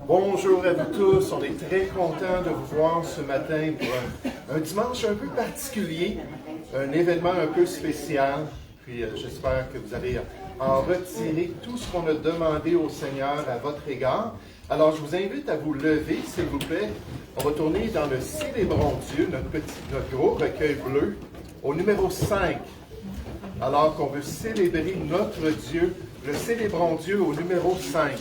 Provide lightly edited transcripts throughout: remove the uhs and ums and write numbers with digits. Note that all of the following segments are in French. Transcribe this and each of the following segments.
Bonjour à vous tous, on est très contents de vous voir ce matin pour un dimanche un peu particulier, un événement un peu spécial. Puis j'espère que vous allez en retirer tout ce qu'on a demandé au Seigneur à votre égard. Alors je vous invite à vous lever, s'il vous plaît. On va tourner dans le Célébrons Dieu, notre gros recueil bleu, au numéro 5. Alors qu'on veut célébrer notre Dieu, le Célébrons Dieu au numéro 5.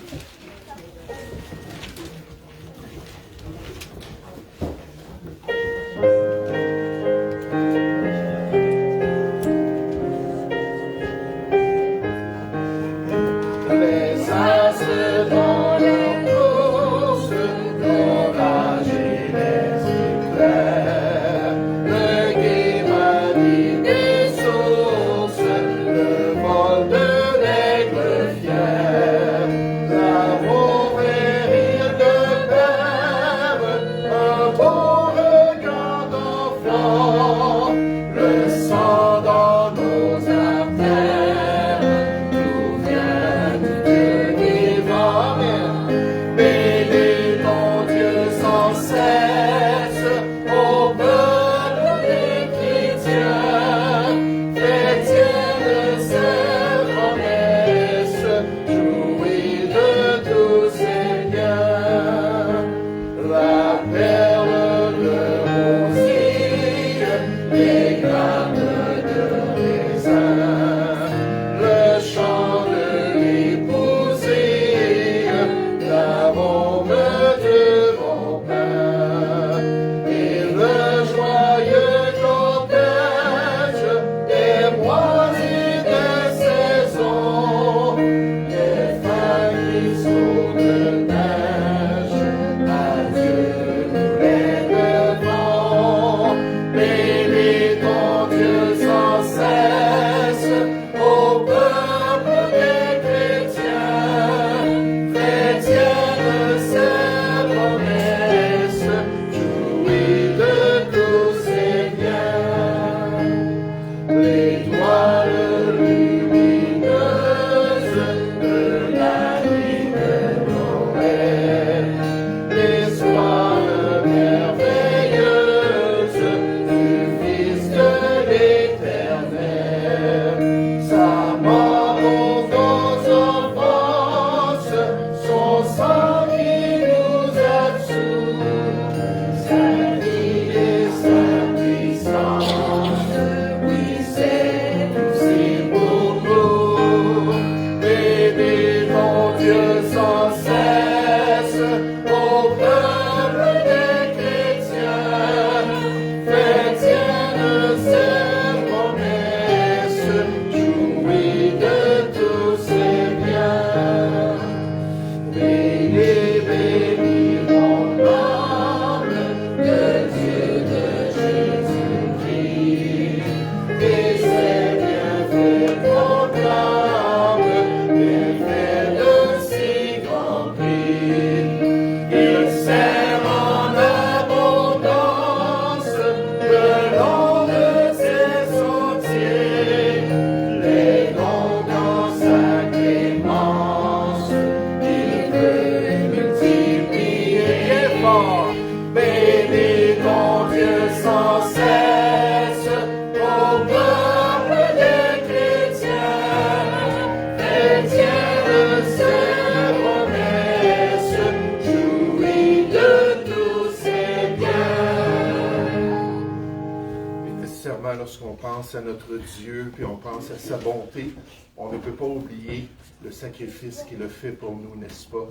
Lorsqu'on pense à notre Dieu, puis on pense à sa bonté, on ne peut pas oublier le sacrifice qu'il a fait pour nous, n'est-ce pas?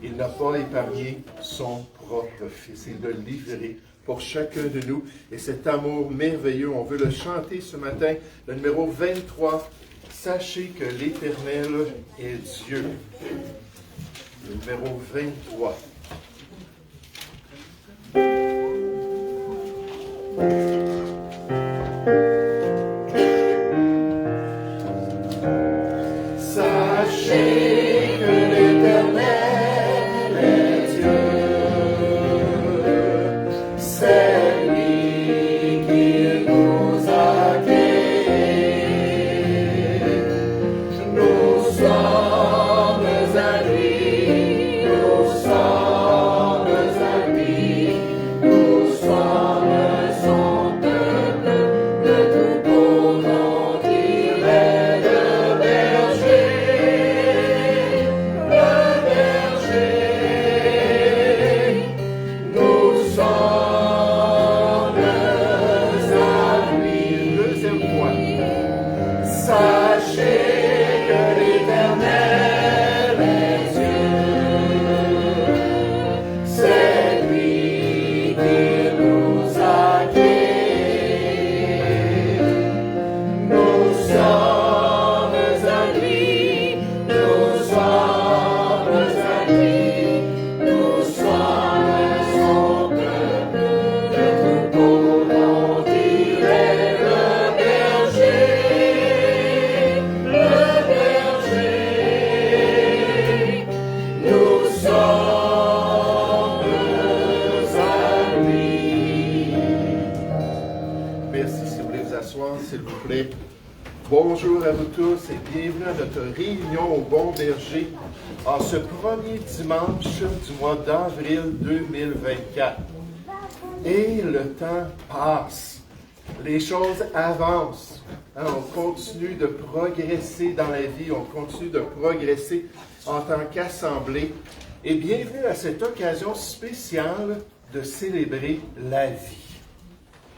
Il n'a pas épargné son propre Fils. Il l'a livré pour chacun de nous. Et cet amour merveilleux, on veut le chanter ce matin, le numéro 23. Sachez que l'Éternel est Dieu. Le numéro 23. Nous sommes à lui, nous sommes Bonjour à vous tous et bienvenue à notre réunion au Bon Berger en ce premier dimanche du mois d'avril 2024. Et le temps passe, les choses avancent, on continue de progresser dans la vie, on continue de progresser en tant qu'assemblée. Et bienvenue à cette occasion spéciale de célébrer la vie,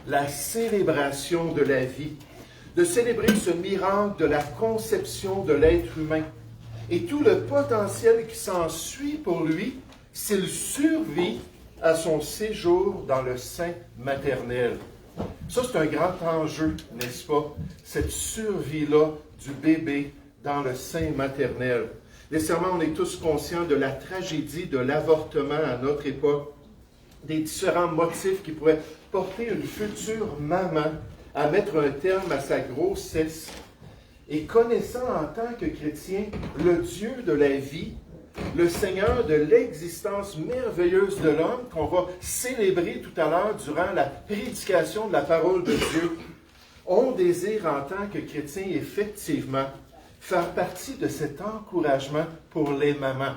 la célébration de la vie. De célébrer ce miracle de la conception de l'être humain et tout le potentiel qui s'ensuit pour lui s'il survit à son séjour dans le sein maternel. Ça, c'est un grand enjeu, n'est-ce pas? Cette survie-là du bébé dans le sein maternel. Nécessairement, on est tous conscients de la tragédie de l'avortement à notre époque, des différents motifs qui pourraient porter une future maman à mettre un terme à sa grossesse et connaissant en tant que chrétien le Dieu de la vie, le Seigneur de l'existence merveilleuse de l'homme qu'on va célébrer tout à l'heure durant la prédication de la parole de Dieu, on désire en tant que chrétien effectivement faire partie de cet encouragement pour les mamans.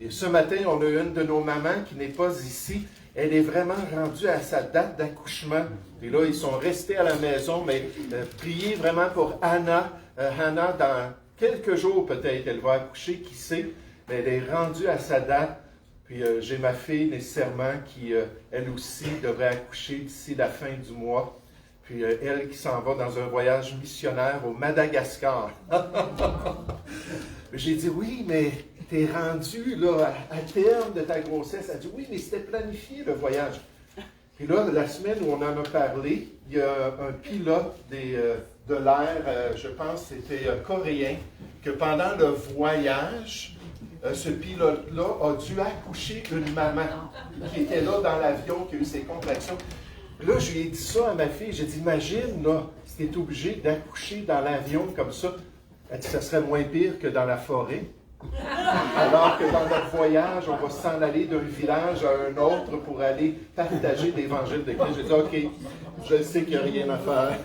Et ce matin, on a une de nos mamans qui n'est pas ici. Elle est vraiment rendue à sa date d'accouchement. Et là, ils sont restés à la maison, mais priez vraiment pour Anna. Hannah, dans quelques jours peut-être, elle va accoucher, qui sait. Mais elle est rendue à sa date. Puis j'ai ma fille nécessairement qui, elle aussi, devrait accoucher d'ici la fin du mois. Puis elle qui s'en va dans un voyage missionnaire au Madagascar. J'ai dit, oui, mais t'es rendu là, à terme de ta grossesse. Elle dit, oui, mais c'était planifié le voyage. Puis là, la semaine où on en a parlé, il y a un pilote de l'air, je pense que c'était coréen, que pendant le voyage, ce pilote-là a dû accoucher une maman qui était là dans l'avion, qui a eu ses contractions. Là, je lui ai dit ça à ma fille. J'ai dit, imagine, là, si tu es obligé d'accoucher dans l'avion comme ça. Elle dit, ça serait moins pire que dans la forêt. Alors que dans notre voyage, on va s'en aller d'un village à un autre pour aller partager l'évangile de Christ. J'ai dit, OK, je sais qu'il n'y a rien à faire.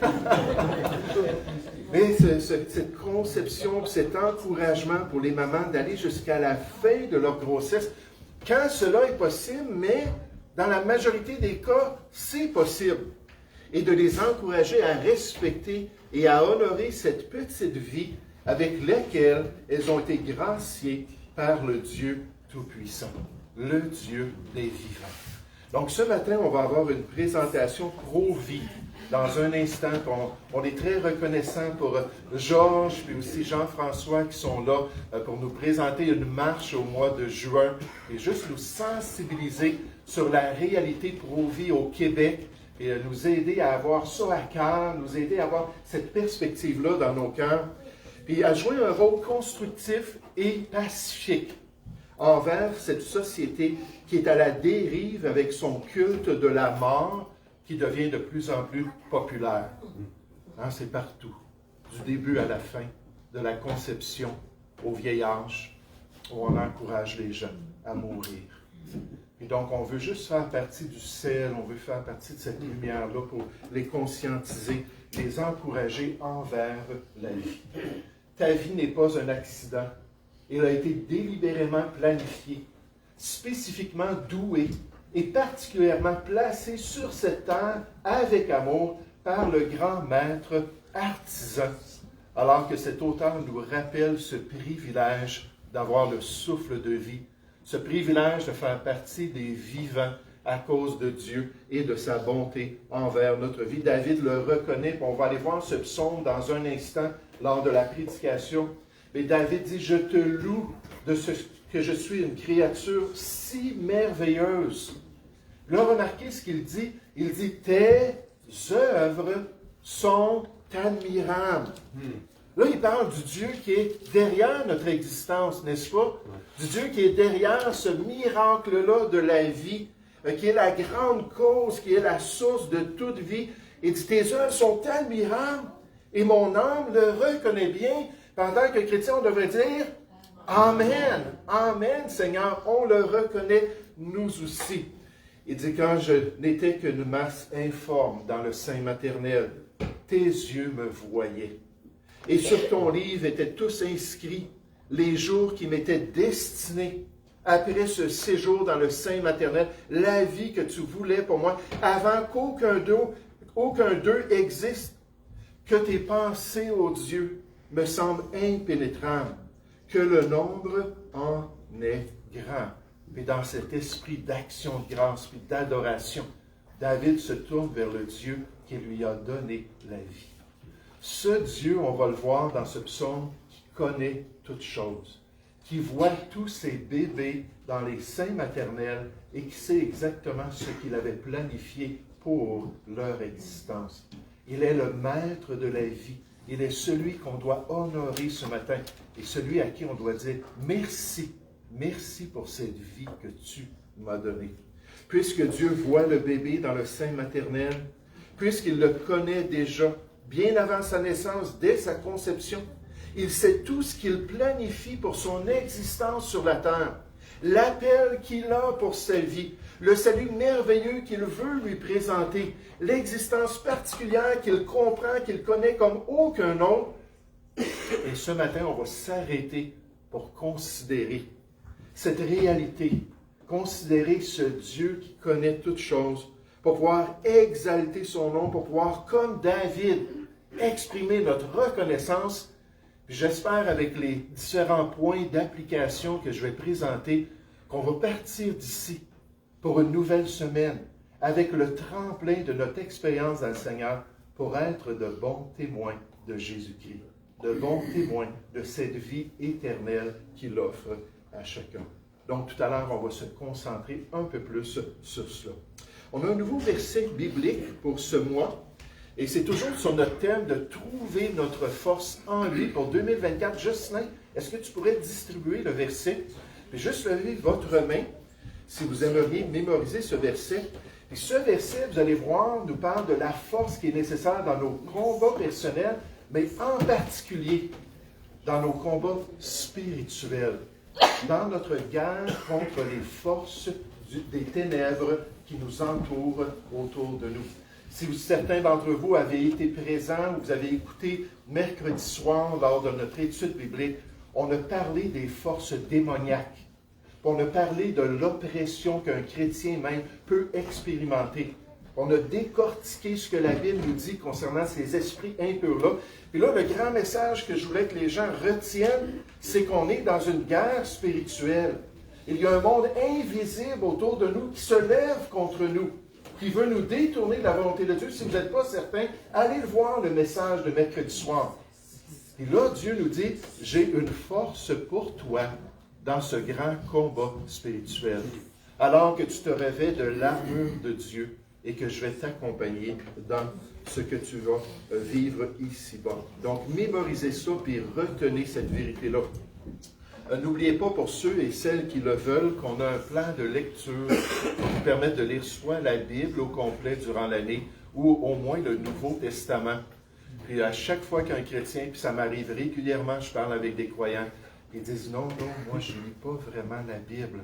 Mais cette conception, cet encouragement pour les mamans d'aller jusqu'à la fin de leur grossesse, quand cela est possible, mais dans la majorité des cas, c'est possible. Et de les encourager à respecter et à honorer cette petite vie avec laquelle elles ont été graciées par le Dieu Tout-Puissant, le Dieu des vivants. Donc ce matin, on va avoir une présentation pro-vie. Dans un instant, on est très reconnaissant pour Georges et aussi Jean-François qui sont là pour nous présenter une marche au mois de juin et juste nous sensibiliser sur la réalité pro-vie au Québec et nous aider à avoir ça à cœur, nous aider à avoir cette perspective-là dans nos cœurs, puis à jouer un rôle constructif et pacifique envers cette société qui est à la dérive avec son culte de la mort qui devient de plus en plus populaire. C'est partout, du début à la fin, de la conception au vieil âge, où on encourage les gens à mourir. Et donc, on veut juste faire partie du sel, on veut faire partie de cette lumière-là pour les conscientiser, les encourager envers la vie. Ta vie n'est pas un accident. Elle a été délibérément planifiée, spécifiquement douée et particulièrement placée sur cette terre avec amour par le grand maître artisan, alors que cet auteur nous rappelle ce privilège d'avoir le souffle de vie, ce privilège de faire partie des vivants à cause de Dieu et de sa bonté envers notre vie. David le reconnaît, on va aller voir ce psaume dans un instant lors de la prédication. Mais David dit, je te loue de ce que je suis une créature si merveilleuse. Là, remarquez ce qu'il dit. Il dit, tes œuvres sont admirables. Là, il parle du Dieu qui est derrière notre existence, n'est-ce pas? Du Dieu qui est derrière ce miracle-là de la vie, qui est la grande cause, qui est la source de toute vie. Il dit, tes œuvres sont admirables et mon âme le reconnaît bien. Pendant que chrétien, on devrait dire, Amen, Amen, Seigneur, on le reconnaît, nous aussi. Il dit, quand je n'étais qu'une masse informe dans le sein maternel, tes yeux me voyaient. Et sur ton livre étaient tous inscrits les jours qui m'étaient destinés après ce séjour dans le sein maternel, la vie que tu voulais pour moi, avant qu'aucun d'eux existe, que tes pensées, ô Dieu, me semblent impénétrables, que le nombre en est grand. Et dans cet esprit d'action de grâce et d'adoration, David se tourne vers le Dieu qui lui a donné la vie. Ce Dieu, on va le voir dans ce psaume, qui connaît toutes choses, qui voit tous ses bébés dans les seins maternels et qui sait exactement ce qu'il avait planifié pour leur existence. Il est le maître de la vie. Il est celui qu'on doit honorer ce matin et celui à qui on doit dire merci, merci pour cette vie que tu m'as donnée. Puisque Dieu voit le bébé dans le sein maternel, puisqu'il le connaît déjà, bien avant sa naissance, dès sa conception, il sait tout ce qu'il planifie pour son existence sur la terre, l'appel qu'il a pour sa vie, le salut merveilleux qu'il veut lui présenter, l'existence particulière qu'il comprend, qu'il connaît comme aucun autre. Et ce matin, on va s'arrêter pour considérer cette réalité, considérer ce Dieu qui connaît toutes choses, pour pouvoir exalter son nom, pour pouvoir, comme David, exprimer notre reconnaissance. J'espère, avec les différents points d'application que je vais présenter, qu'on va partir d'ici pour une nouvelle semaine, avec le tremplin de notre expérience dans le Seigneur, pour être de bons témoins de Jésus-Christ, de bons témoins de cette vie éternelle qu'il offre à chacun. Donc, tout à l'heure, on va se concentrer un peu plus sur cela. On a un nouveau verset biblique pour ce mois, et c'est toujours sur notre thème de trouver notre force en lui pour 2024. Justin, est-ce que tu pourrais distribuer le verset? Puis juste lever votre main, si vous aimeriez mémoriser ce verset. Et ce verset, vous allez voir, nous parle de la force qui est nécessaire dans nos combats personnels, mais en particulier dans nos combats spirituels, dans notre guerre contre les forces des ténèbres qui nous entourent autour de nous. Si certains d'entre vous avez été présents ou vous avez écouté mercredi soir lors de notre étude biblique, on a parlé des forces démoniaques. On a parlé de l'oppression qu'un chrétien même peut expérimenter. On a décortiqué ce que la Bible nous dit concernant ces esprits impurs-là. Puis là, le grand message que je voulais que les gens retiennent, c'est qu'on est dans une guerre spirituelle. Il y a un monde invisible autour de nous qui se lève contre nous, qui veut nous détourner de la volonté de Dieu. Si vous n'êtes pas certain, allez voir le message de mercredi soir. Et là, Dieu nous dit, j'ai une force pour toi dans ce grand combat spirituel. Alors que tu te revêts de l'armure de Dieu et que je vais t'accompagner dans ce que tu vas vivre ici-bas. Donc, mémorisez ça puis retenez cette vérité-là. N'oubliez pas, pour ceux et celles qui le veulent, qu'on a un plan de lecture qui vous permet de lire soit la Bible au complet durant l'année ou au moins le Nouveau Testament. Puis à chaque fois qu'un chrétien, puis ça m'arrive régulièrement, je parle avec des croyants, ils disent non, moi je ne lis pas vraiment la Bible.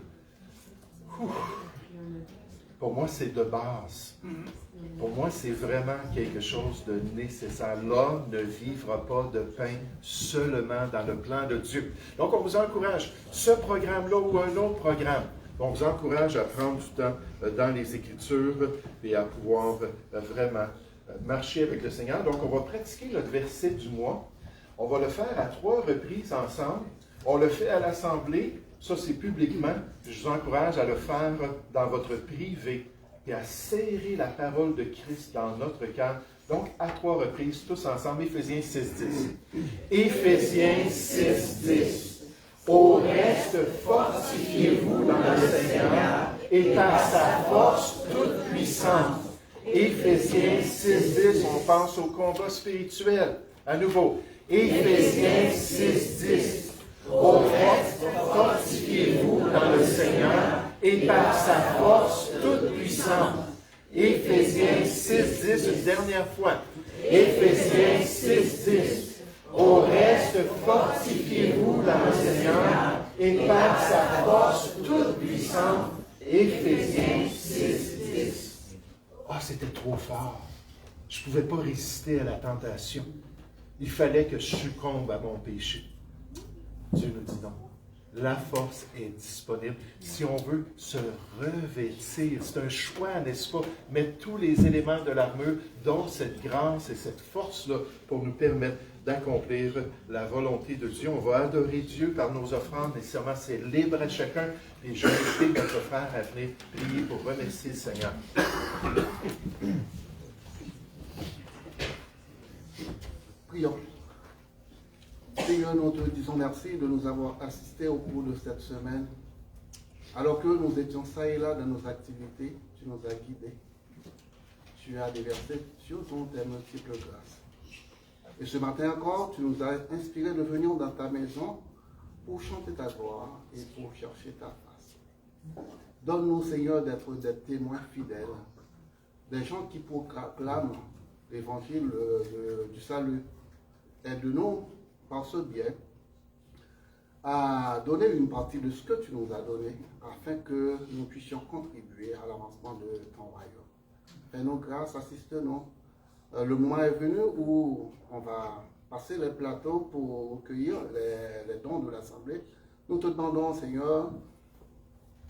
Pour moi, c'est de base. Pour moi, c'est vraiment quelque chose de nécessaire. L'homme ne vivra pas de pain seulement dans le plan de Dieu. Donc, on vous encourage, ce programme-là ou un autre programme, on vous encourage à prendre du temps dans les Écritures et à pouvoir vraiment marcher avec le Seigneur. Donc, on va pratiquer notre verset du mois. On va le faire à 3 reprises ensemble. On le fait à l'Assemblée. Ça, c'est publiquement. Je vous encourage à le faire dans votre privé et à serrer la parole de Christ dans notre cœur. Donc, à 3 reprises, tous ensemble, Éphésiens 6.10. Éphésiens 6.10. Au reste, fortifiez-vous dans le Seigneur et par sa force toute puissante. Éphésiens 6.10, on pense au combat spirituel. À nouveau, Éphésiens 6:10. Au reste, fortifiez-vous dans le Seigneur et par sa force toute puissante. Éphésiens 6:10, une dernière fois. Éphésiens 6:10. Au reste, fortifiez-vous dans le Seigneur et par sa force toute puissante. Éphésiens 6:10. Ah, c'était trop fort. Je ne pouvais pas résister à la tentation. Il fallait que je succombe à mon péché. Dieu nous dit non. La force est disponible. Si on veut se revêtir, c'est un choix, n'est-ce pas? Mettre tous les éléments de l'armure, dont cette grâce et cette force-là, pour nous permettre d'accomplir la volonté de Dieu. On va adorer Dieu par nos offrandes, nécessairement, c'est libre à chacun. Et je vais inviter notre frère à venir prier pour remercier le Seigneur. Prions. Seigneur, nous te disons merci de nous avoir assistés au cours de cette semaine. Alors que nous étions ça et là dans nos activités, tu nous as guidés. Tu as déversé sur ton tes multiples grâces. Et ce matin encore, tu nous as inspirés de venir dans ta maison pour chanter ta gloire et pour chercher ta face. Donne-nous, Seigneur, d'être des témoins fidèles, des gens qui proclament l'évangile du salut. Aide-nous, par ce biais, à donner une partie de ce que tu nous as donné, afin que nous puissions contribuer à l'avancement de ton royaume. Fais-nous grâce, assiste-nous. Le moment est venu où on va passer les plateaux pour recueillir les dons de l'Assemblée. Nous te demandons, Seigneur,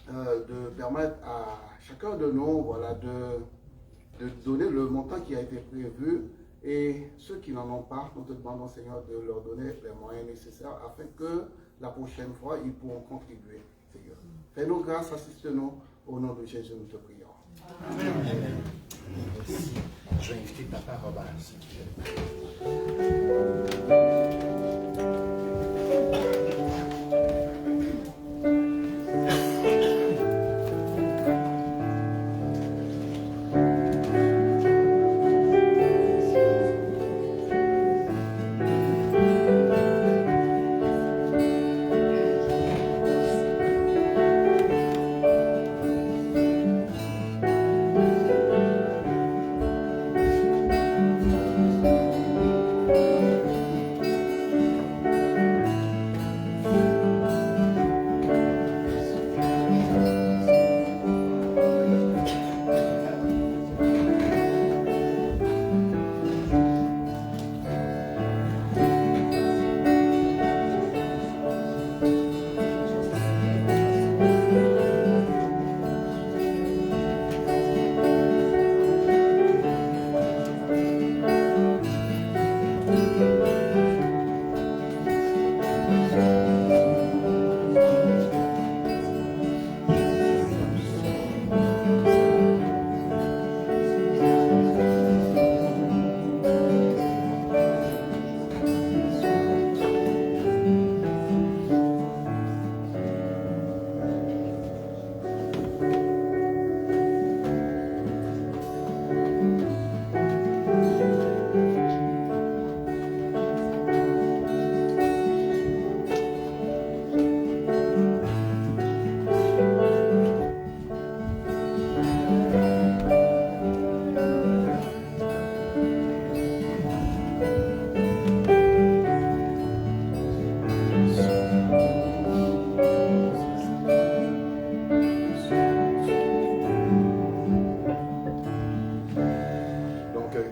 de permettre à chacun de nous, voilà, de donner le montant qui a été prévu. Et ceux qui n'en ont pas, nous te demandons, Seigneur, de leur donner les moyens nécessaires afin que la prochaine fois, ils pourront contribuer, Seigneur. Fais-nous grâce, assiste-nous. Au nom de Jésus, nous te prions. Amen. Merci. Je vais inviter Papa Robert, s'il vous plaît.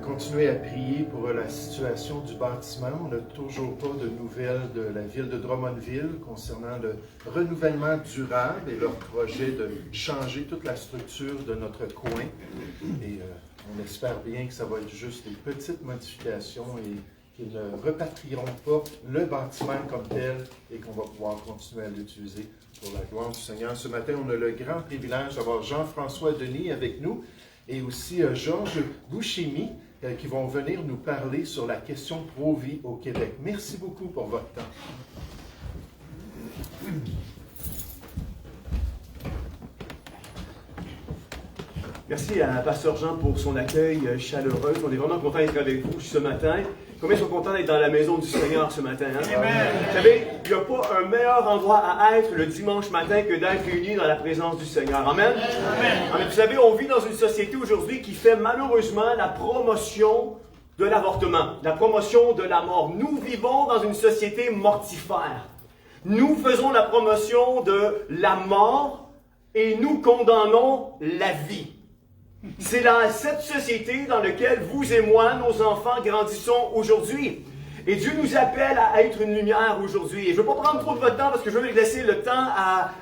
Continuer à prier pour la situation du bâtiment. On n'a toujours pas de nouvelles de la ville de Drummondville concernant le renouvellement durable et leur projet de changer toute la structure de notre coin. Et on espère bien que ça va être juste des petites modifications et qu'ils ne repatrieront pas le bâtiment comme tel et qu'on va pouvoir continuer à l'utiliser pour la gloire du Seigneur. Ce matin, on a le grand privilège d'avoir Jean-François Denis avec nous et aussi Georges Bouchimi, qui vont venir nous parler sur la question pro-vie au Québec. Merci beaucoup pour votre temps. Merci à Pasteur Jean pour son accueil chaleureux. On est vraiment content d'être avec vous ce matin. Combien sont contents d'être dans la maison du Seigneur ce matin? Hein? Amen. Vous savez, il n'y a pas un meilleur endroit à être le dimanche matin que d'être réunis dans la présence du Seigneur. Amen. Amen. Amen. Vous savez, on vit dans une société aujourd'hui qui fait malheureusement la promotion de l'avortement, la promotion de la mort. Nous vivons dans une société mortifère. Nous faisons la promotion de la mort et nous condamnons la vie. C'est dans cette société dans laquelle vous et moi, nos enfants, grandissons aujourd'hui. Et Dieu nous appelle à être une lumière aujourd'hui. Et je ne veux pas prendre trop de votre temps parce que je veux laisser le temps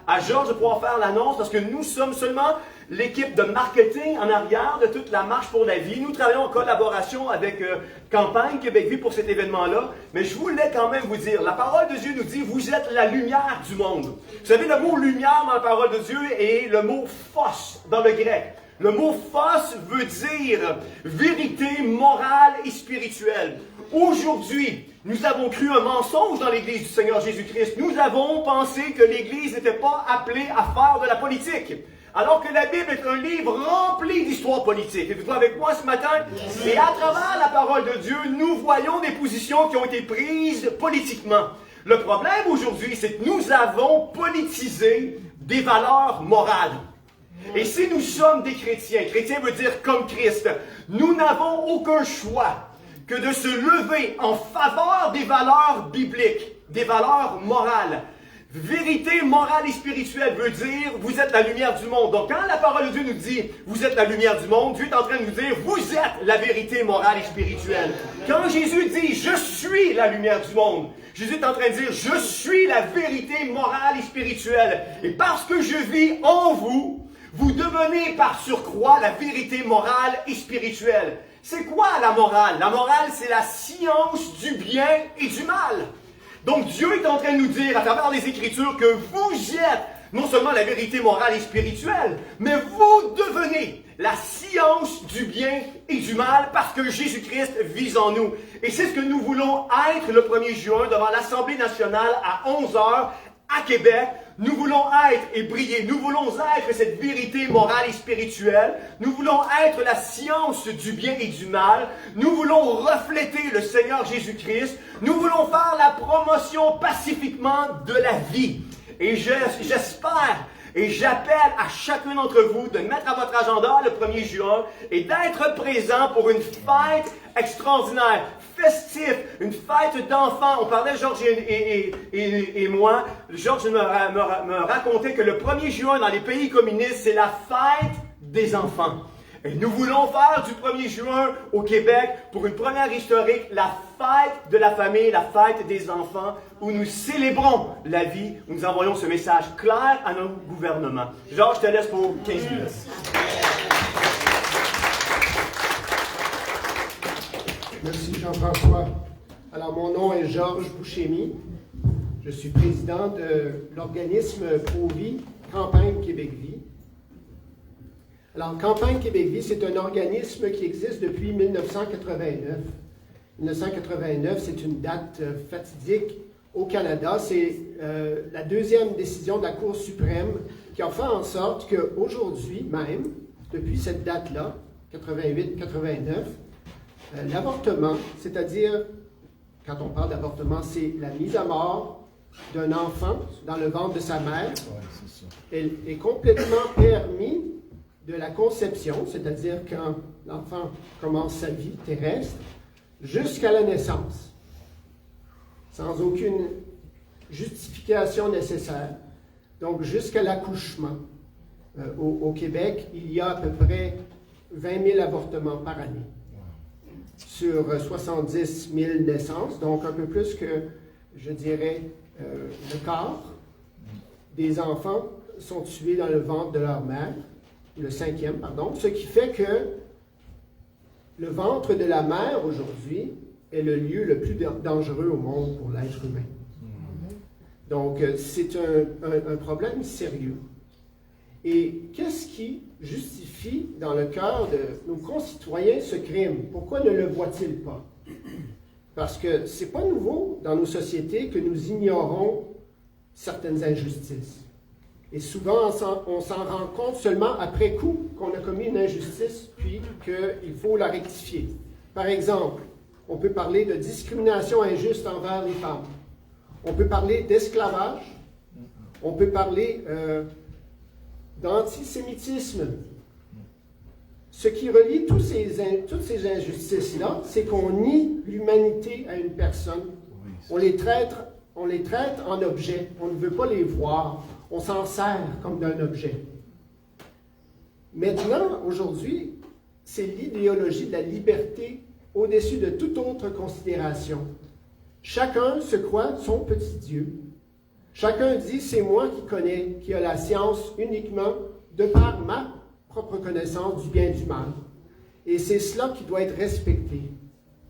à Georges de pouvoir faire l'annonce parce que nous sommes seulement l'équipe de marketing en arrière de toute la marche pour la vie. Nous travaillons en collaboration avec Campagne Québec Vie pour cet événement-là. Mais je voulais quand même vous dire, la parole de Dieu nous dit, vous êtes la lumière du monde. Vous savez, le mot lumière dans la parole de Dieu est le mot phos dans le grec. Le mot phos veut dire vérité morale et spirituelle. Aujourd'hui, nous avons cru un mensonge dans l'Église du Seigneur Jésus-Christ. Nous avons pensé que l'Église n'était pas appelée à faire de la politique. Alors que la Bible est un livre rempli d'histoires politiques. Êtes-vous avec moi ce matin? Et à travers la parole de Dieu, nous voyons des positions qui ont été prises politiquement. Le problème aujourd'hui, c'est que nous avons politisé des valeurs morales. Et si nous sommes des chrétiens, chrétien veut dire comme Christ, nous n'avons aucun choix que de se lever en faveur des valeurs bibliques, des valeurs morales. Vérité morale et spirituelle veut dire vous êtes la lumière du monde. Donc quand la parole de Dieu nous dit vous êtes la lumière du monde, Dieu est en train de nous dire vous êtes la vérité morale et spirituelle. Quand Jésus dit je suis la lumière du monde, Jésus est en train de dire je suis la vérité morale et spirituelle. Et parce que je vis en vous, vous devenez par surcroît la vérité morale et spirituelle. C'est quoi la morale? La morale, c'est la science du bien et du mal. Donc Dieu est en train de nous dire à travers les Écritures que vous êtes non seulement la vérité morale et spirituelle, mais vous devenez la science du bien et du mal parce que Jésus-Christ vit en nous. Et c'est ce que nous voulons être le 1er juin devant l'Assemblée nationale à 11h à Québec. Nous voulons être et briller. Nous voulons être cette vérité morale et spirituelle. Nous voulons être la science du bien et du mal. Nous voulons refléter le Seigneur Jésus-Christ. Nous voulons faire la promotion pacifiquement de la vie. Et j'espère et j'appelle à chacun d'entre vous de mettre à votre agenda le 1er juin et d'être présent pour une fête extraordinaire, festive, une fête d'enfants. On parlait, Georges et moi, Georges me racontait que le 1er juin dans les pays communistes, c'est la fête des enfants. Et nous voulons faire du 1er juin au Québec pour une première historique, la fête de la famille, la fête des enfants, où nous célébrons la vie, où nous envoyons ce message clair à nos gouvernements. Georges, je te laisse pour 15 minutes. Merci Jean-François. Alors, mon nom est Georges Bouchemi. Je suis président de l'organisme Pro-Vie, Campagne Québec Vie. Alors, Campagne Québec Vie, c'est un organisme qui existe depuis 1989. 1989, c'est une date fatidique au Canada. C'est la deuxième décision de la Cour suprême qui a fait en sorte qu'aujourd'hui même, depuis cette date-là, 88-89, l'avortement, c'est-à-dire, quand on parle d'avortement, c'est la mise à mort d'un enfant dans le ventre de sa mère. Elle est complètement permis de la conception, c'est-à-dire quand l'enfant commence sa vie terrestre, jusqu'à la naissance, sans aucune justification nécessaire, donc jusqu'à l'accouchement. Au Québec, il y a à peu près 20 000 avortements par année, sur 70 000 naissances, donc un peu plus que, je dirais, le quart des enfants sont tués dans le ventre de leur mère, le 5e, pardon, ce qui fait que le ventre de la mère aujourd'hui est le lieu le plus dangereux au monde pour l'être humain. Donc, c'est un problème sérieux. Et qu'est-ce qui justifie dans le cœur de nos concitoyens ce crime? Pourquoi ne le voient-ils pas? Parce que ce n'est pas nouveau dans nos sociétés que nous ignorons certaines injustices. Et souvent, on s'en rend compte seulement après coup qu'on a commis une injustice, puis qu'il faut la rectifier. Par exemple, on peut parler de discrimination injuste envers les femmes. On peut parler d'esclavage. On peut parler d'antisémitisme. Ce qui relie toutes ces injustices-là, c'est qu'on nie l'humanité à une personne. On les traite en objet. On ne veut pas les voir. On s'en sert comme d'un objet. Maintenant, aujourd'hui, c'est l'idéologie de la liberté au-dessus de toute autre considération. Chacun se croit son petit Dieu. Chacun dit, c'est moi qui connais, qui a la science uniquement de par ma propre connaissance du bien et du mal. Et c'est cela qui doit être respecté.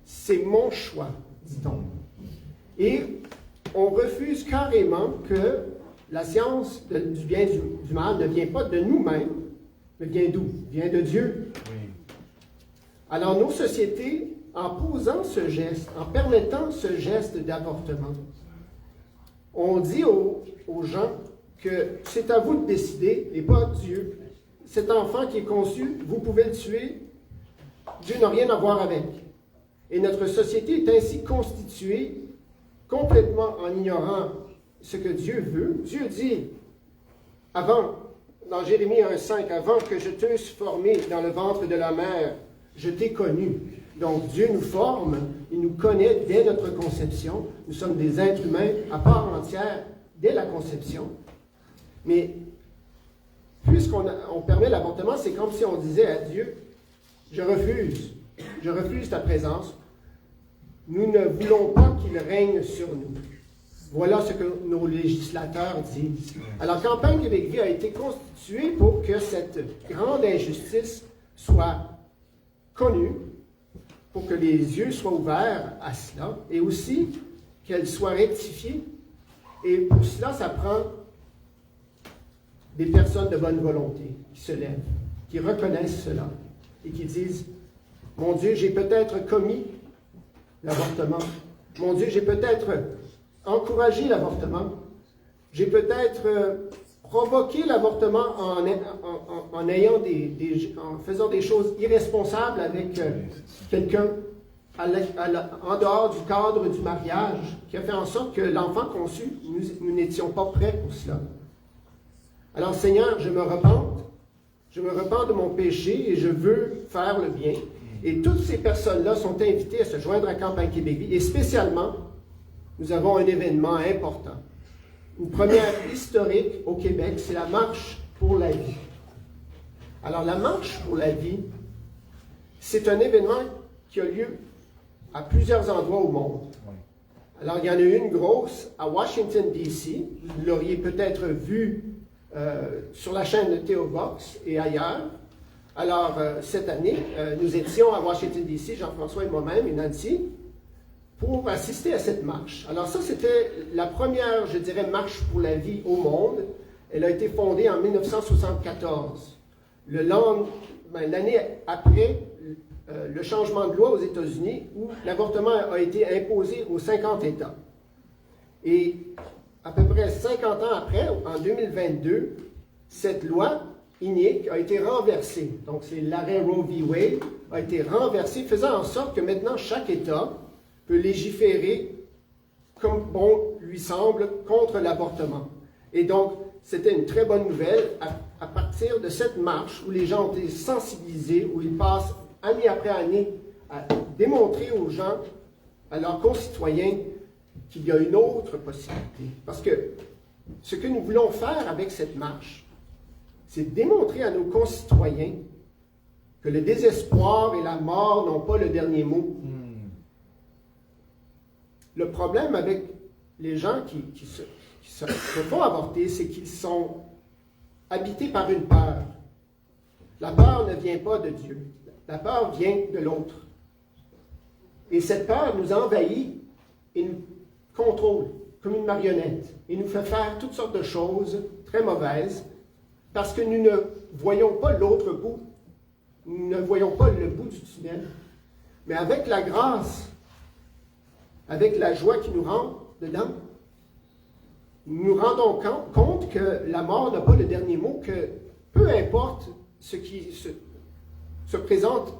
C'est mon choix, dit-on. Et on refuse carrément que la science du bien et du mal ne vient pas de nous-mêmes, mais vient d'où? Vient de Dieu. Oui. Alors nos sociétés, en posant ce geste, en permettant ce geste d'avortement, on dit aux gens que c'est à vous de décider et pas Dieu. Cet enfant qui est conçu, vous pouvez le tuer, Dieu n'a rien à voir avec. Et notre société est ainsi constituée complètement en ignorant ce que Dieu veut. Dieu dit, dans Jérémie 1,5, avant que je t'eusse formé dans le ventre de la mère, je t'ai connu. Donc Dieu nous forme, il nous connaît dès notre conception. Nous sommes des êtres humains à part entière dès la conception. Mais puisqu'on permet l'avortement, c'est comme si on disait à Dieu, je refuse ta présence. Nous ne voulons pas qu'il règne sur nous. Voilà ce que nos législateurs disent. Alors, Campagne Québec Vie a été constituée pour que cette grande injustice soit connue, pour que les yeux soient ouverts à cela, et aussi qu'elle soit rectifiée. Et pour cela, ça prend des personnes de bonne volonté qui se lèvent, qui reconnaissent cela, et qui disent, mon Dieu, j'ai peut-être commis l'avortement. Mon Dieu, j'ai peut-être encouragé l'avortement. J'ai peut-être provoqué l'avortement en faisant des choses irresponsables avec quelqu'un en dehors du cadre du mariage, qui a fait en sorte que l'enfant conçu, nous n'étions pas prêts pour cela. Alors Seigneur, je me repente de mon péché et je veux faire le bien. Et toutes ces personnes-là sont invitées à se joindre à Campagne Québec Vie. Et spécialement, nous avons un événement important. Une première historique au Québec, c'est la Marche pour la vie. Alors, la Marche pour la vie, c'est un événement qui a lieu à plusieurs endroits au monde. Alors, il y en a une grosse à Washington, D.C. Vous l'auriez peut-être vu sur la chaîne de Théo Box et ailleurs. Alors, cette année, nous étions à Washington, D.C., Jean-François et moi-même, et Nancy, pour assister à cette marche. Alors ça, c'était la première, je dirais, marche pour la vie au monde. Elle a été fondée en 1974. L'année après le changement de loi aux États-Unis, où l'avortement a été imposé aux 50 États. Et à peu près 50 ans après, en 2022, cette loi inique a été renversée. Donc, c'est l'arrêt Roe v. Wade a été renversé, faisant en sorte que maintenant, chaque État peut légiférer comme bon lui semble contre l'avortement. Et donc, c'était une très bonne nouvelle à partir de cette marche où les gens ont été sensibilisés, où ils passent année après année à démontrer aux gens, à leurs concitoyens, qu'il y a une autre possibilité. Parce que ce que nous voulons faire avec cette marche, c'est démontrer à nos concitoyens que le désespoir et la mort n'ont pas le dernier mot. Le problème avec les gens qui se font avorter, c'est qu'ils sont habités par une peur. La peur ne vient pas de Dieu. La peur vient de l'autre. Et cette peur nous envahit et nous contrôle comme une marionnette et nous fait faire toutes sortes de choses très mauvaises parce que nous ne voyons pas l'autre bout. Nous ne voyons pas le bout du tunnel. Mais avec la grâce, avec la joie qui nous rentre dedans, nous nous rendons compte que la mort n'a pas le dernier mot, que peu importe ce qui se présente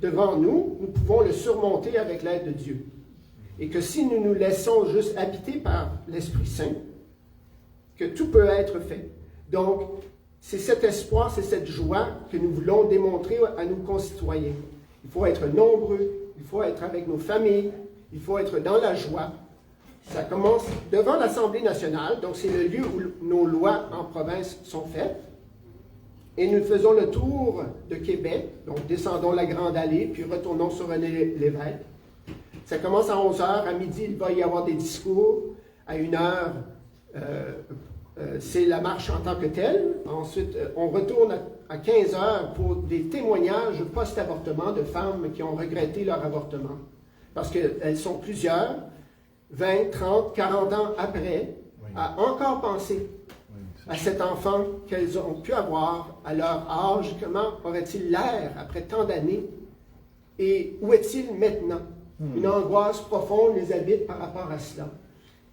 devant nous, nous pouvons le surmonter avec l'aide de Dieu. Et que si nous nous laissons juste habiter par l'Esprit Saint, que tout peut être fait. Donc, c'est cet espoir, c'est cette joie que nous voulons démontrer à nos concitoyens. Il faut être nombreux, il faut être avec nos familles, il faut être dans la joie. Ça commence devant l'Assemblée nationale, donc c'est le lieu où nos lois en province sont faites. Et nous faisons le tour de Québec, donc descendons la Grande Allée, puis retournons sur René Lévesque. Ça commence à 11h, à midi, il va y avoir des discours. À 1h, c'est la marche en tant que telle. Ensuite, on retourne à 15h pour des témoignages post-avortement de femmes qui ont regretté leur avortement. Parce qu'elles sont plusieurs, 20, 30, 40 ans après, à encore penser à cet enfant qu'elles ont pu avoir à leur âge. Comment aurait-il l'air après tant d'années? Et où est-il maintenant? Une angoisse profonde les habite par rapport à cela.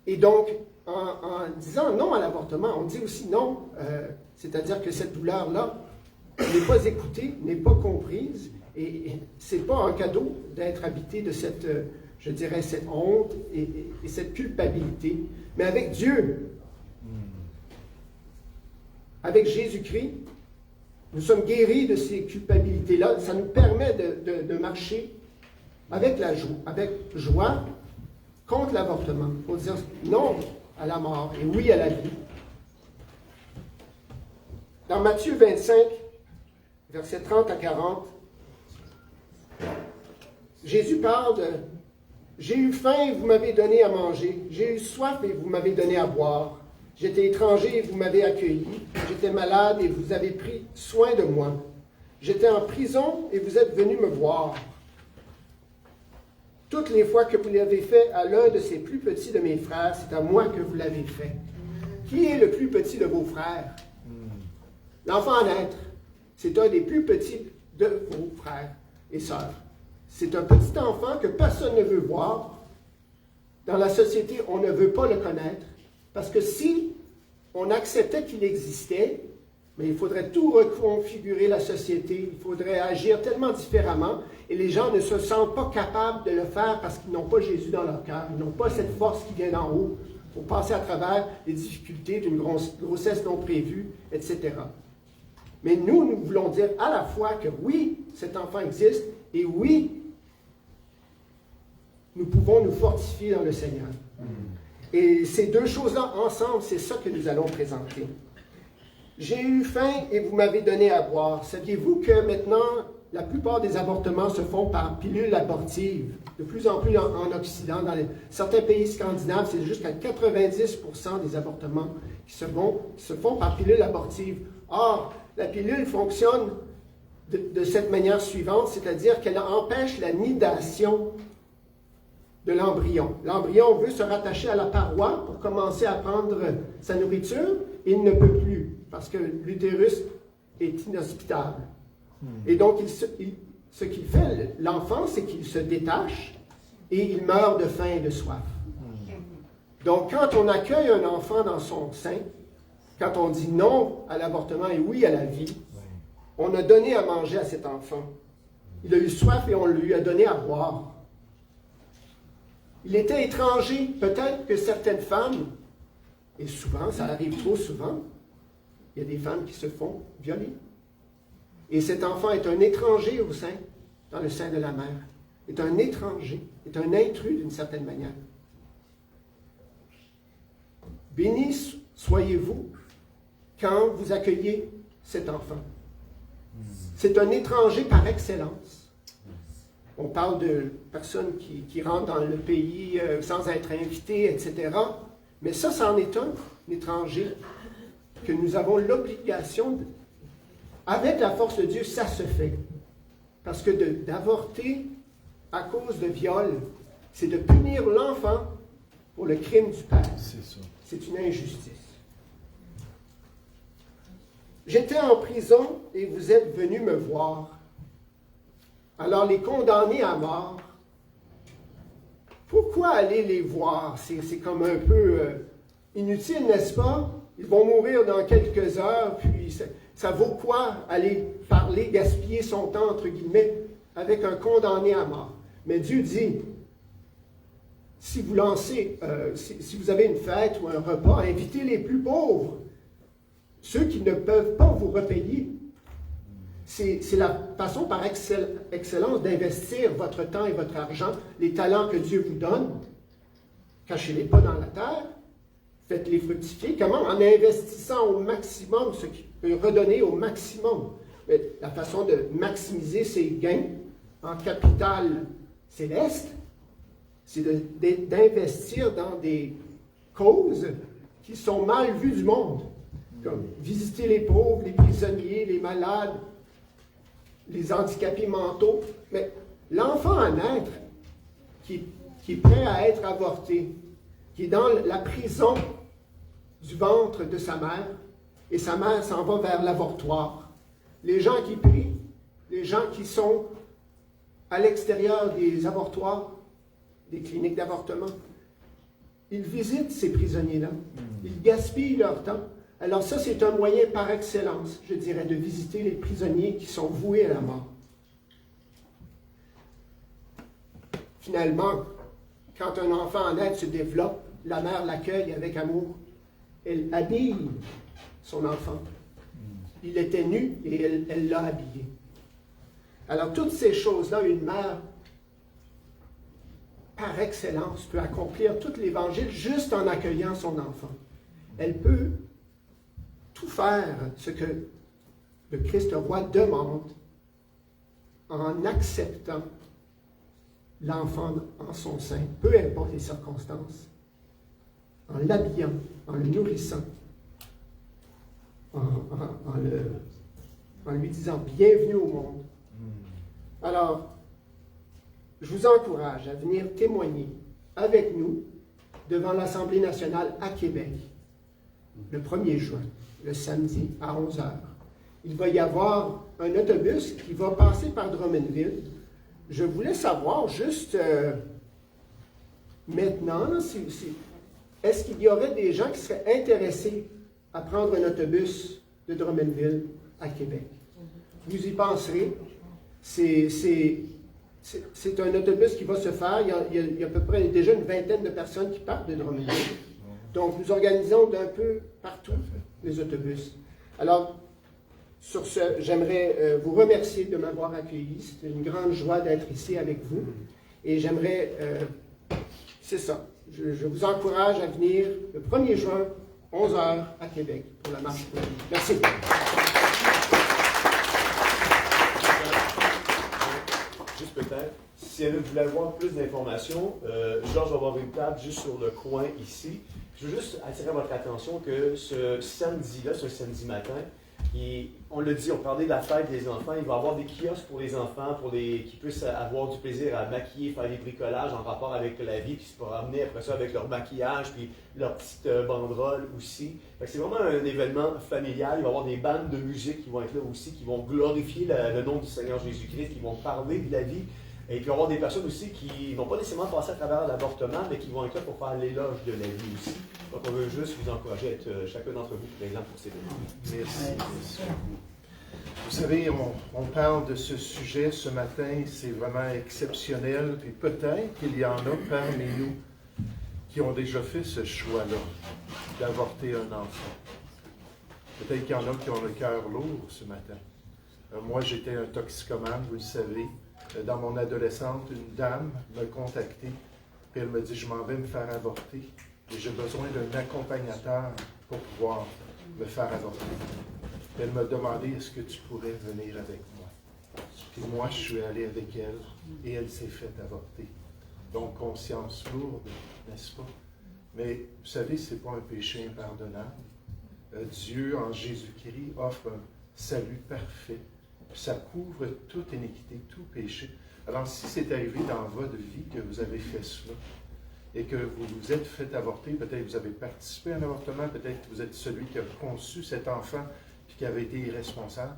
Et donc, en disant non à l'avortement, on dit aussi non, c'est-à-dire que cette douleur-là n'est pas écoutée, n'est pas comprise, et ce n'est pas un cadeau d'être habité de cette, je dirais, cette honte et cette culpabilité. Mais avec Dieu, avec Jésus-Christ, nous sommes guéris de ces culpabilités-là. Ça nous permet de marcher avec joie contre l'avortement. Il faut dire non à la mort et oui à la vie. Dans Matthieu 25, versets 30 à 40, Jésus parle de « J'ai eu faim et vous m'avez donné à manger. J'ai eu soif et vous m'avez donné à boire. J'étais étranger et vous m'avez accueilli. J'étais malade et vous avez pris soin de moi. J'étais en prison et vous êtes venus me voir. Toutes les fois que vous l'avez fait à l'un de ces plus petits de mes frères, c'est à moi que vous l'avez fait. » Qui est le plus petit de vos frères? L'enfant à naître, c'est un des plus petits de vos frères et sœurs. C'est un petit enfant que personne ne veut voir. Dans la société, on ne veut pas le connaître. Parce que si on acceptait qu'il existait, mais il faudrait tout reconfigurer la société, il faudrait agir tellement différemment, et les gens ne se sentent pas capables de le faire parce qu'ils n'ont pas Jésus dans leur cœur, ils n'ont pas cette force qui vient d'en haut pour passer à travers les difficultés d'une grossesse non prévue, etc. Mais nous voulons dire à la fois que oui, cet enfant existe, et oui, nous pouvons nous fortifier dans le Seigneur. Et ces deux choses-là ensemble, c'est ça que nous allons présenter. J'ai eu faim et vous m'avez donné à boire. Saviez-vous que maintenant, la plupart des avortements se font par pilule abortive? De plus en plus en Occident, dans certains pays scandinaves, c'est jusqu'à 90% des avortements qui se font par pilule abortive. Or, la pilule fonctionne de cette manière suivante, c'est-à-dire qu'elle empêche la nidation de l'embryon. L'embryon veut se rattacher à la paroi pour commencer à prendre sa nourriture. Il ne peut plus parce que l'utérus est inhospitable. Et donc, ce qu'il fait, l'enfant, c'est qu'il se détache et il meurt de faim et de soif. Donc, quand on accueille un enfant dans son sein, quand on dit non à l'avortement et oui à la vie, on a donné à manger à cet enfant. Il a eu soif et on lui a donné à boire. Il était étranger. Peut-être que certaines femmes, et souvent, ça arrive trop souvent, il y a des femmes qui se font violer. Et cet enfant est un étranger dans le sein de la mère. Est un étranger, est un intrus d'une certaine manière. Bénis soyez-vous quand vous accueillez cet enfant. C'est un étranger par excellence. On parle de personnes qui rentrent dans le pays sans être invitées, etc. Mais ça, c'en est un étranger que nous avons l'obligation, avec la force de Dieu, ça se fait. Parce que d'avorter à cause de viol, c'est de punir l'enfant pour le crime du père. C'est une injustice. J'étais en prison et vous êtes venus me voir. Alors les condamnés à mort, pourquoi aller les voir? C'est comme un peu Inutile, n'est-ce pas? Ils vont mourir dans quelques heures, puis ça vaut quoi aller parler, gaspiller son temps, entre guillemets, avec un condamné à mort? Mais Dieu dit, si vous si vous avez une fête ou un repas, invitez les plus pauvres, ceux qui ne peuvent pas vous repayer. C'est la façon par excellence d'investir votre temps et votre argent, les talents que Dieu vous donne. Cachez-les pas dans la terre, faites-les fructifier. Comment? En investissant au maximum ce qui peut redonner au maximum. Mais la façon de maximiser ses gains en capital céleste, c'est d'investir dans des causes qui sont mal vues du monde, comme visiter les pauvres, les prisonniers, les malades, les handicapés mentaux. Mais l'enfant à naître, qui est prêt à être avorté, qui est dans la prison du ventre de sa mère, et sa mère s'en va vers l'avortoir. Les gens qui prient, les gens qui sont à l'extérieur des avortoirs, des cliniques d'avortement, ils visitent ces prisonniers-là. Ils gaspillent leur temps. Alors ça, c'est un moyen par excellence, je dirais, de visiter les prisonniers qui sont voués à la mort. Finalement, quand un enfant en naître se développe, la mère l'accueille avec amour. Elle habille son enfant. Il était nu et elle l'a habillé. Alors toutes ces choses-là, une mère, par excellence, peut accomplir tout l'Évangile juste en accueillant son enfant. Elle peut tout faire ce que le Christ roi demande en acceptant l'enfant en son sein, peu importe les circonstances, en l'habillant, en le nourrissant, en lui disant « Bienvenue au monde ». Alors, je vous encourage à venir témoigner avec nous devant l'Assemblée nationale à Québec le 1er juin, le samedi à 11h. Il va y avoir un autobus qui va passer par Drummondville. Je voulais savoir juste maintenant, est-ce qu'il y aurait des gens qui seraient intéressés à prendre un autobus de Drummondville à Québec? Vous y penserez. C'est un autobus qui va se faire. Il y a à peu près déjà une vingtaine de personnes qui partent de Drummondville. Donc, nous organisons d'un peu partout les autobus. Alors, sur ce, j'aimerais vous remercier de m'avoir accueilli. C'est une grande joie d'être ici avec vous. Et j'aimerais, c'est ça, je vous encourage à venir le 1er juin, 11h à Québec, pour la marche. Merci. Juste peut-être, si vous voulez avoir plus d'informations, Georges va avoir une table juste sur le coin ici. Je veux juste attirer votre attention que ce samedi-là, c'est un samedi matin, on l'a dit, on parlait de la fête des enfants, il va y avoir des kiosques pour les enfants, qui puissent avoir du plaisir à maquiller, faire des bricolages en rapport avec la vie, puis se promener après ça avec leur maquillage, puis leur petite banderole aussi. C'est vraiment un événement familial, il va y avoir des bandes de musique qui vont être là aussi, qui vont glorifier le nom du Seigneur Jésus-Christ, qui vont parler de la vie. Et puis, il va y avoir des personnes aussi qui ne vont pas nécessairement passer à travers l'avortement, mais qui vont être là pour faire l'éloge de la vie aussi. Donc, on veut juste vous encourager à être chacun d'entre vous présent pour ces événements. Merci. Vous savez, on parle de ce sujet ce matin, c'est vraiment exceptionnel. Puis peut-être qu'il y en a parmi nous qui ont déjà fait ce choix-là, d'avorter un enfant. Peut-être qu'il y en a qui ont le cœur lourd ce matin. Moi, j'étais un toxicomane, vous le savez. Dans mon adolescente, une dame m'a contacté, puis elle me dit « Je m'en vais me faire avorter et j'ai besoin d'un accompagnateur pour pouvoir me faire avorter. » Elle m'a demandé « Est-ce que tu pourrais venir avec moi? » Puis moi, je suis allé avec elle et elle s'est faite avorter. Donc, conscience lourde, n'est-ce pas? Mais vous savez, ce n'est pas un péché impardonnable. Dieu, en Jésus-Christ, offre un salut parfait. Ça couvre toute iniquité, tout péché. Alors, si c'est arrivé dans votre vie que vous avez fait cela, et que vous vous êtes fait avorter, peut-être que vous avez participé à un avortement, peut-être que vous êtes celui qui a conçu cet enfant, puis qui avait été irresponsable,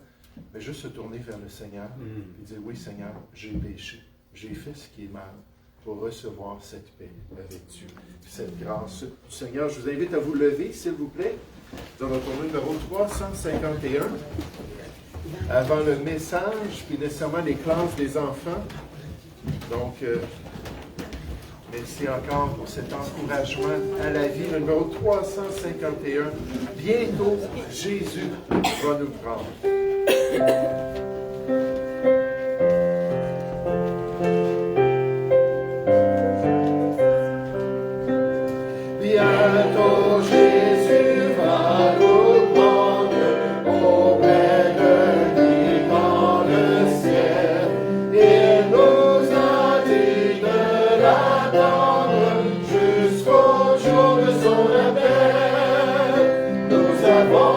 mais juste se tourner vers le Seigneur, et dire, oui Seigneur, j'ai péché, j'ai fait ce qui est mal, pour recevoir cette paix avec Dieu, cette grâce du Seigneur. Je vous invite à vous lever, s'il vous plaît. Nous allons tourner numéro 351. Avant le message, puis nécessairement les classes des enfants. Donc, merci encore pour cet encouragement à la vie. Le numéro 351. Bientôt, Jésus va nous prendre. Bientôt, Jésus va nous prendre auprès de lui dans le ciel. Il nous a dit de l'attendre jusqu'au jour de son appel. Nous avons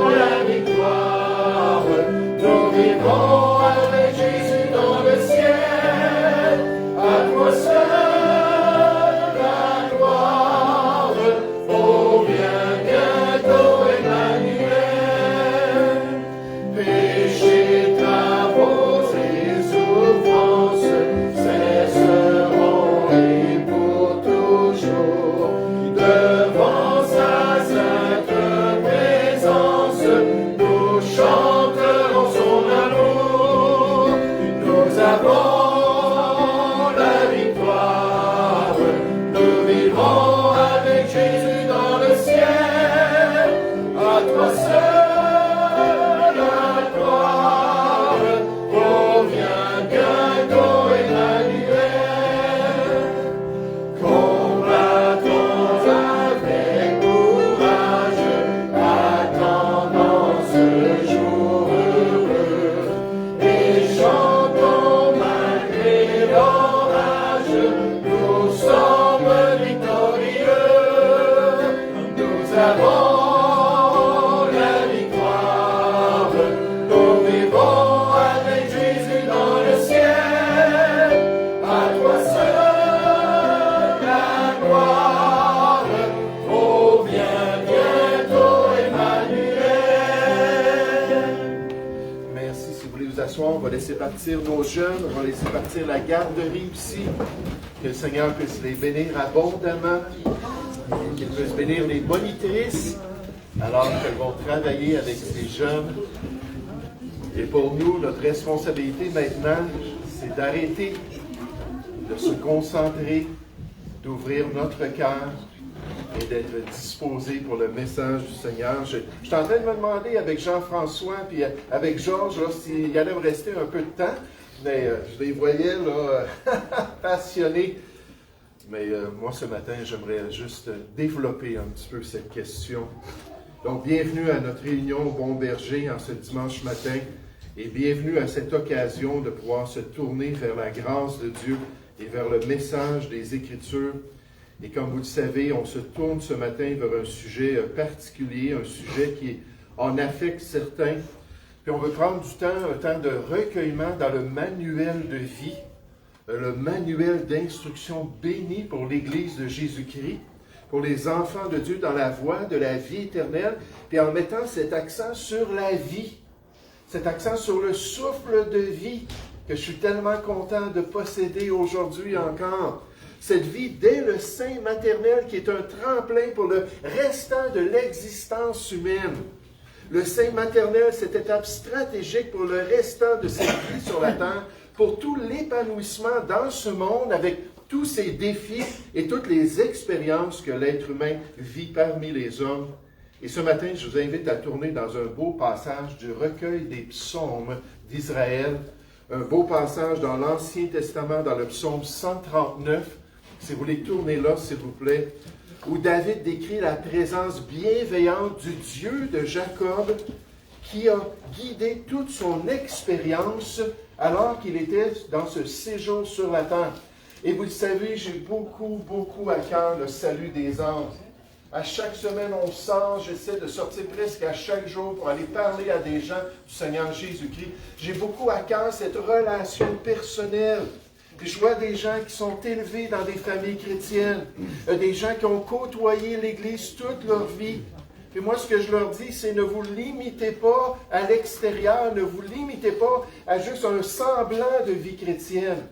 la victoire, nous vivrons avec Jésus dans le ciel. À toi seul la gloire, oh viens bientôt Emmanuel. Péché, travaux et souffrances cesseront et pour toujours. Devant sa sainte présence, nous chanterons son amour. Nous avons la victoire, nous vivrons avec Jésus dans le ciel. À toi seul la gloire, oh viens bientôt Emmanuel. Combattons avec courage, attendant ce jour heureux, et chantons malgré l'orage, nous sommes victorieux. Nous avons la victoire, nous vivons avec Jésus dans le ciel. À toi seul la gloire, oh viens bientôt Emmanuel. Merci, si vous voulez vous asseoir, on va laisser partir nos jeunes, on va laisser partir la garderie aussi. Que le Seigneur puisse les bénir abondamment, qu'il puisse bénir les monitrices alors qu'elles vont travailler avec ces jeunes. Et pour nous, notre responsabilité maintenant, c'est d'arrêter, de se concentrer, d'ouvrir notre cœur et d'être disposé pour le message du Seigneur. Je suis en train de me demander avec Jean-François puis avec Georges s'il allait me rester un peu de temps, mais je les voyais là, passionnés. Mais moi, ce matin, j'aimerais juste développer un petit peu cette question. Donc, bienvenue à notre réunion au Bon Berger en ce dimanche matin et bienvenue à cette occasion de pouvoir se tourner vers la grâce de Dieu et vers le message des Écritures. Et comme vous le savez, on se tourne ce matin vers un sujet particulier, un sujet qui en affecte certains. Puis on veut prendre du temps, un temps de recueillement dans le manuel de vie, le manuel d'instruction béni pour l'Église de Jésus-Christ, pour les enfants de Dieu dans la voie de la vie éternelle, puis en mettant cet accent sur la vie, cet accent sur le souffle de vie que je suis tellement content de posséder aujourd'hui encore. Cette vie dès le sein maternel qui est un tremplin pour le restant de l'existence humaine. Le sein maternel, cette étape stratégique pour le restant de cette vie sur la terre, pour tout l'épanouissement dans ce monde avec tous ces défis et toutes les expériences que l'être humain vit parmi les hommes. Et ce matin, je vous invite à tourner dans un beau passage du recueil des psaumes d'Israël, un beau passage dans l'Ancien Testament, dans le psaume 139. Si vous voulez tourner là, s'il vous plaît, où David décrit la présence bienveillante du Dieu de Jacob qui a guidé toute son expérience alors qu'il était dans ce séjour sur la terre. Et vous le savez, j'ai beaucoup à cœur le salut des âmes. À chaque semaine, on sort, j'essaie de sortir presque à chaque jour pour aller parler à des gens du Seigneur Jésus-Christ. J'ai beaucoup à cœur cette relation personnelle. Puis je vois des gens qui sont élevés dans des familles chrétiennes, des gens qui ont côtoyé l'Église toute leur vie. Puis moi, ce que je leur dis, c'est ne vous limitez pas à l'extérieur, ne vous limitez pas à juste un semblant de vie chrétienne.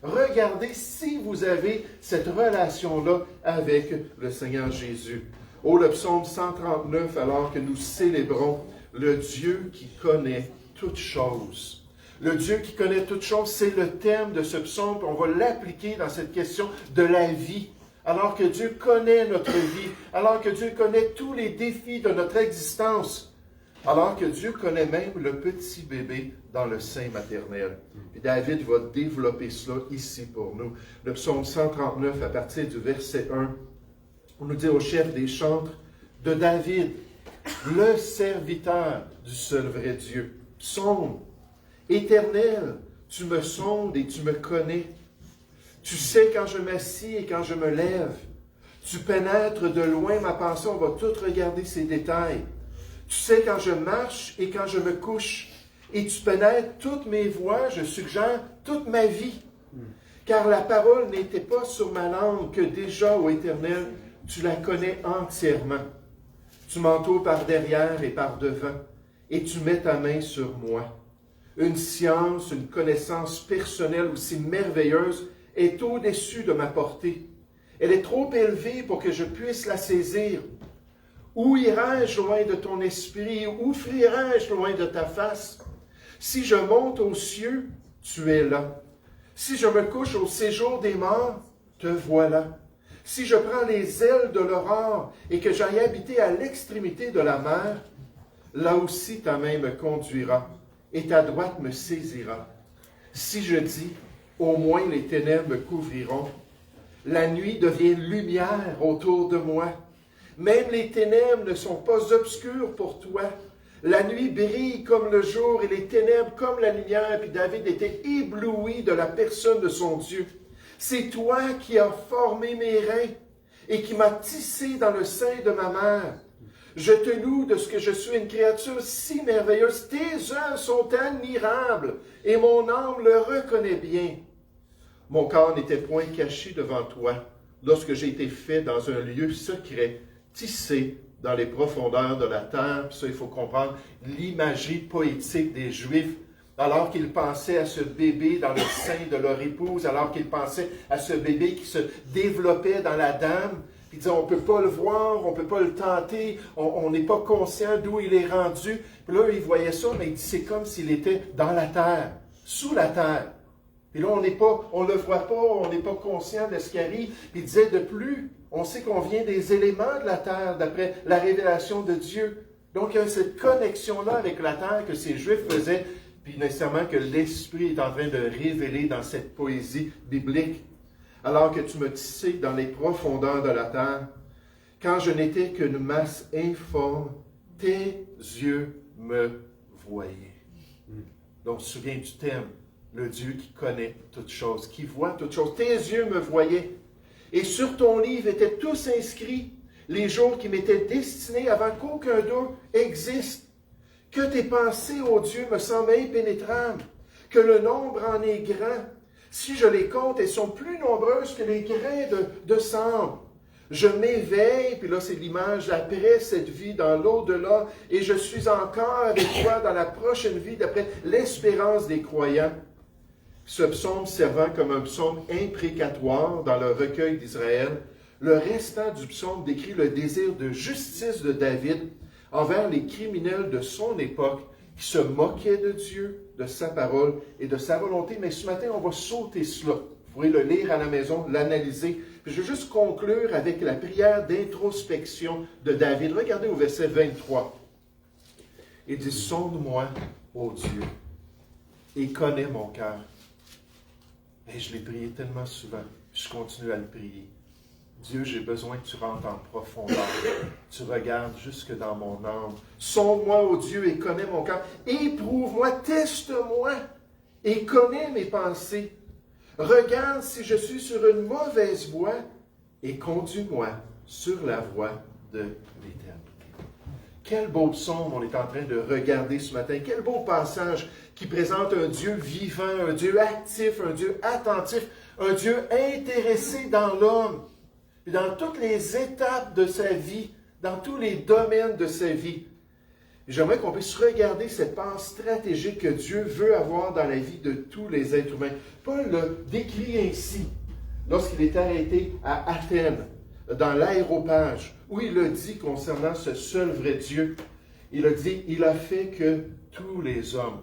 Regardez si vous avez cette relation-là avec le Seigneur Jésus. Oh, le psaume 139, alors que nous célébrons le Dieu qui connaît toutes choses. Le Dieu qui connaît toutes choses, c'est le thème de ce psaume. On va l'appliquer dans cette question de la vie. Alors que Dieu connaît notre vie, alors que Dieu connaît tous les défis de notre existence, alors que Dieu connaît même le petit bébé dans le sein maternel. Et David va développer cela ici pour nous. Le psaume 139, à partir du verset 1, on nous dit au chef des chantres de David, le serviteur du seul vrai Dieu. Psaume, Éternel, tu me sondes et tu me connais. Tu sais quand je m'assis et quand je me lève. Tu pénètres de loin ma pensée, on va tout regarder ces détails. Tu sais quand je marche et quand je me couche. Et tu pénètres toutes mes voies, je suggère toute ma vie. Car la parole n'était pas sur ma langue que déjà, ô Éternel, tu la connais entièrement. Tu m'entoures par derrière et par devant, et tu mets ta main sur moi. Une science, une connaissance personnelle aussi merveilleuse est au-dessus de ma portée. Elle est trop élevée pour que je puisse la saisir. Où irai-je loin de ton esprit? Où fuirai-je loin de ta face? Si je monte aux cieux, tu es là. Si je me couche au séjour des morts, te voilà. Si je prends les ailes de l'aurore et que j'aille habiter à l'extrémité de la mer, là aussi ta main me conduira et ta droite me saisira. Si je dis, au moins les ténèbres me couvriront, la nuit devient lumière autour de moi. Même les ténèbres ne sont pas obscures pour toi. La nuit brille comme le jour et les ténèbres comme la lumière. Puis David était ébloui de la personne de son Dieu. C'est toi qui as formé mes reins et qui m'as tissé dans le sein de ma mère. Je te loue de ce que je suis une créature si merveilleuse. Tes œuvres sont admirables et mon âme le reconnaît bien. Mon corps n'était point caché devant toi lorsque j'ai été fait dans un lieu secret, tissé dans les profondeurs de la terre. Puis ça, il faut comprendre l'imagerie poétique des Juifs, alors qu'ils pensaient à ce bébé dans le sein de leur épouse, alors qu'ils pensaient à ce bébé qui se développait dans la dame. Puis ils disaient, on ne peut pas le voir, on ne peut pas le tenter, on n'est pas conscient d'où il est rendu. Puis là, ils voyaient ça, mais c'est comme s'il était dans la terre, sous la terre. Puis là, on ne le voit pas, on n'est pas conscient de ce qui arrive. Puis il disait, de plus, on sait qu'on vient des éléments de la terre, d'après la révélation de Dieu. Donc, il y a cette connexion-là avec la terre que ces Juifs faisaient, puis nécessairement que l'Esprit est en train de révéler dans cette poésie biblique. Alors que tu me tissais dans les profondeurs de la terre, quand je n'étais qu'une masse informe, tes yeux me voyaient. Donc, tu te souviens du thème, le Dieu qui connaît toutes choses, qui voit toutes choses. Tes yeux me voyaient. Et sur ton livre étaient tous inscrits les jours qui m'étaient destinés avant qu'aucun d'eux existe. Que tes pensées, ô Dieu, me semblent impénétrables, que le nombre en est grand. Si je les compte, elles sont plus nombreuses que les grains de cendre. Je m'éveille, puis là c'est l'image après cette vie dans l'au-delà, et je suis encore avec toi dans la prochaine vie d'après l'espérance des croyants. Ce psaume servant comme un psaume imprécatoire dans le recueil d'Israël, le restant du psaume décrit le désir de justice de David envers les criminels de son époque qui se moquaient de Dieu, de sa parole et de sa volonté. Mais ce matin, on va sauter cela. Vous pourrez le lire à la maison, l'analyser. Puis je vais juste conclure avec la prière d'introspection de David. Regardez au verset 23. Il dit, « Sonde-moi, ô Dieu, et connais mon cœur. » Et je l'ai prié tellement souvent, je continue à le prier. Dieu, j'ai besoin que tu rentres en profondeur. Tu regardes jusque dans mon âme. Sonde-moi, ô Dieu, et connais mon cœur. Éprouve-moi, teste-moi, et connais mes pensées. Regarde si je suis sur une mauvaise voie, et conduis-moi sur la voie de l'éternité. Quel beau psaume on est en train de regarder ce matin. Quel beau passage qui présente un Dieu vivant, un Dieu actif, un Dieu attentif, un Dieu intéressé dans l'homme. Et dans toutes les étapes de sa vie, dans tous les domaines de sa vie. J'aimerais qu'on puisse regarder cette part stratégique que Dieu veut avoir dans la vie de tous les êtres humains. Paul l'a décrit ainsi lorsqu'il est arrêté à Athènes, dans l'aéropage, où il a dit concernant ce seul vrai Dieu. Il a dit, il a fait que tous les hommes.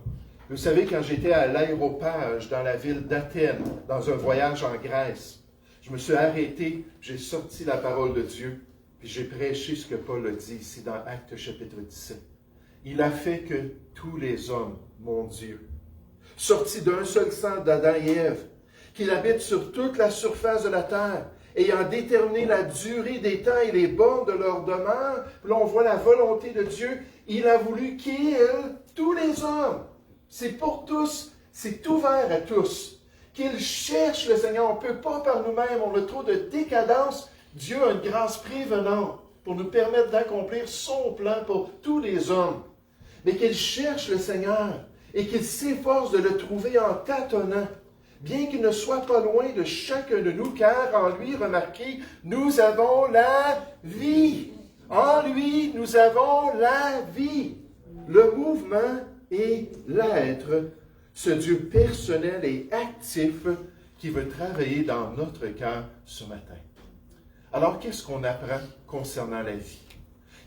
Vous savez, quand j'étais à l'aéropage dans la ville d'Athènes, dans un voyage en Grèce, je me suis arrêté, j'ai sorti la parole de Dieu, puis j'ai prêché ce que Paul a dit ici dans Actes chapitre 17. Il a fait que tous les hommes, mon Dieu, sortis d'un seul sang d'Adam et Ève, qu'il habite sur toute la surface de la terre, ayant déterminé la durée des temps et les bornes de leur demeure, puis là on voit la volonté de Dieu, il a voulu qu'il, tous les hommes, c'est pour tous, c'est ouvert à tous, qu'ils cherchent le Seigneur. On ne peut pas par nous-mêmes, on a trop de décadence. Dieu a une grâce prévenante pour nous permettre d'accomplir son plan pour tous les hommes. Mais qu'ils cherchent le Seigneur et qu'ils s'efforcent de le trouver en tâtonnant, bien qu'il ne soit pas loin de chacun de nous, car en lui, remarquez, nous avons la vie. En lui, nous avons la vie, le mouvement et l'être, ce Dieu personnel et actif qui veut travailler dans notre cœur ce matin. Alors, qu'est-ce qu'on apprend concernant la vie?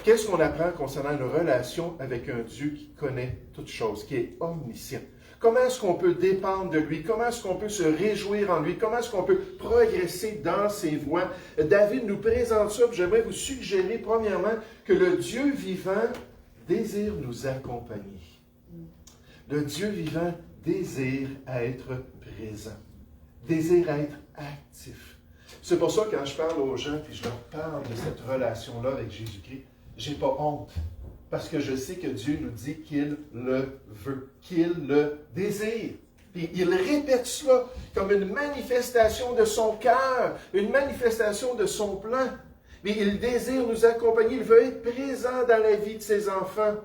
Qu'est-ce qu'on apprend concernant une relation avec un Dieu qui connaît toutes choses, qui est omniscient? Comment est-ce qu'on peut dépendre de lui? Comment est-ce qu'on peut se réjouir en lui? Comment est-ce qu'on peut progresser dans ses voies? David nous présente ça, puis j'aimerais vous suggérer premièrement que le Dieu vivant désire nous accompagner. Le Dieu vivant désire être présent, désire être actif. C'est pour ça que quand je parle aux gens, puis je leur parle de cette relation-là avec Jésus-Christ, j'ai pas honte. Parce que je sais que Dieu nous dit qu'il le veut, qu'il le désire. Puis il répète cela comme une manifestation de son cœur, une manifestation de son plan. Mais il désire nous accompagner, il veut être présent dans la vie de ses enfants.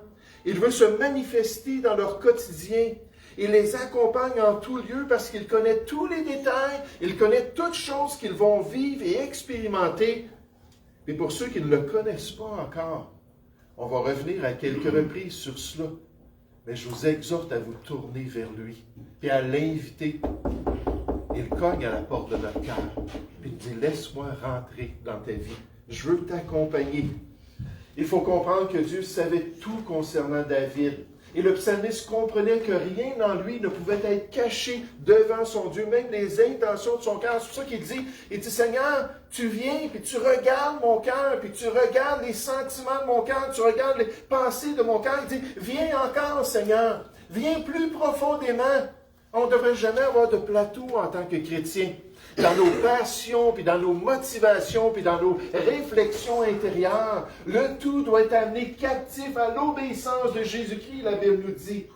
Il veut se manifester dans leur quotidien. Il les accompagne en tout lieu parce qu'il connaît tous les détails, il connaît toutes choses qu'ils vont vivre et expérimenter. Mais pour ceux qui ne le connaissent pas encore, on va revenir à quelques reprises sur cela. Mais je vous exhorte à vous tourner vers lui et à l'inviter. Il cogne à la porte de notre cœur et il dit, laisse-moi rentrer dans ta vie. Je veux t'accompagner. Il faut comprendre que Dieu savait tout concernant David. Et le psalmiste comprenait que rien en lui ne pouvait être caché devant son Dieu, même les intentions de son cœur. C'est pour ça qu'il dit, Seigneur, tu viens, puis tu regardes mon cœur, puis tu regardes les sentiments de mon cœur, tu regardes les pensées de mon cœur. Il dit, viens encore, Seigneur, viens plus profondément. On ne devrait jamais avoir de plateau en tant que chrétien. Dans nos passions, puis dans nos motivations, puis dans nos réflexions intérieures, le tout doit être amené captif à l'obéissance de Jésus-Christ, la Bible nous dit.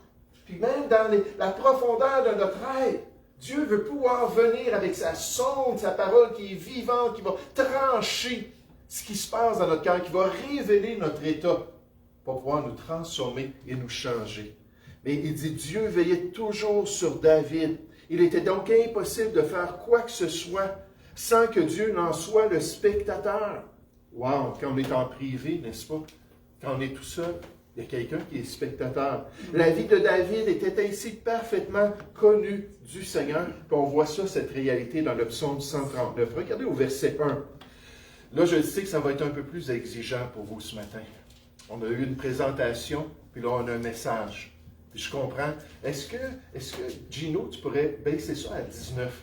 Puis même dans la profondeur de notre être, Dieu veut pouvoir venir avec sa sonde, sa parole qui est vivante, qui va trancher ce qui se passe dans notre cœur, qui va révéler notre état pour pouvoir nous transformer et nous changer. Mais il dit, Dieu veillait toujours sur David. Il était donc impossible de faire quoi que ce soit sans que Dieu n'en soit le spectateur. Wow, quand on est en privé, n'est-ce pas? Quand on est tout seul, il y a quelqu'un qui est spectateur. La vie de David était ainsi parfaitement connue du Seigneur. Puis on voit ça, cette réalité, dans le psaume 139. Regardez au verset 1. Là, je sais que ça va être un peu plus exigeant pour vous ce matin. On a eu une présentation, puis là, on a un message. Puis je comprends. Est-ce que, Gino, tu pourrais baisser ça à 19?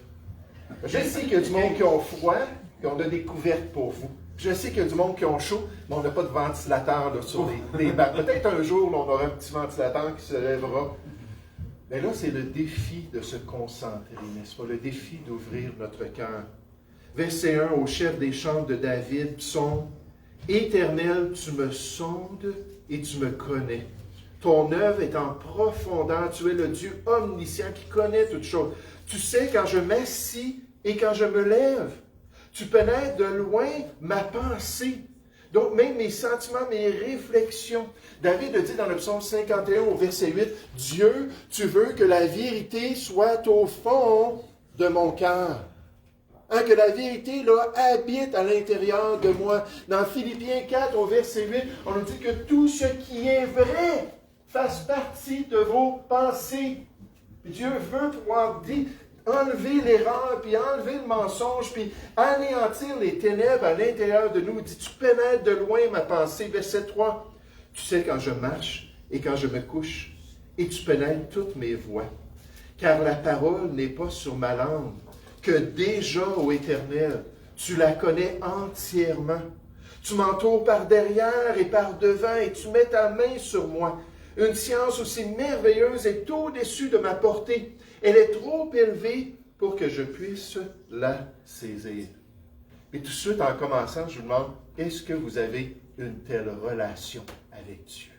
Je sais qu'il y a du monde qui ont froid, puis on a des couvertes pour vous. Je sais qu'il y a du monde qui ont chaud, mais on n'a pas de ventilateur là, sur les bancs. Peut-être un jour, on aura un petit ventilateur qui se lèvera. Mais là, c'est le défi de se concentrer, n'est-ce pas? Le défi d'ouvrir notre cœur. Verset 1, au chef des chants de David, psaume. Éternel, tu me sondes et tu me connais. Ton œuvre est en profondeur. Tu es le Dieu omniscient qui connaît toutes choses. Tu sais quand je m'assis et quand je me lève. Tu pénètres de loin ma pensée. Donc même mes sentiments, mes réflexions. David le dit dans le psaume 51 au verset 8. Dieu, tu veux que la vérité soit au fond de mon cœur. que la vérité là, habite à l'intérieur de moi. Dans Philippiens 4, au verset 8, on nous dit que tout ce qui est vrai fasse partie de vos pensées. Puis Dieu veut pouvoir enlever l'erreur, puis enlever le mensonge, puis anéantir les ténèbres à l'intérieur de nous. Il dit, tu pénètres de loin ma pensée. Verset 3, tu sais quand je marche et quand je me couche, et tu pénètres toutes mes voies. Car la parole n'est pas sur ma langue, que déjà, ô Éternel, tu la connais entièrement. Tu m'entoures par derrière et par devant, et tu mets ta main sur moi. Une science aussi merveilleuse est au-dessus de ma portée. Elle est trop élevée pour que je puisse la saisir. Et tout de suite, en commençant, je vous demande, est-ce que vous avez une telle relation avec Dieu?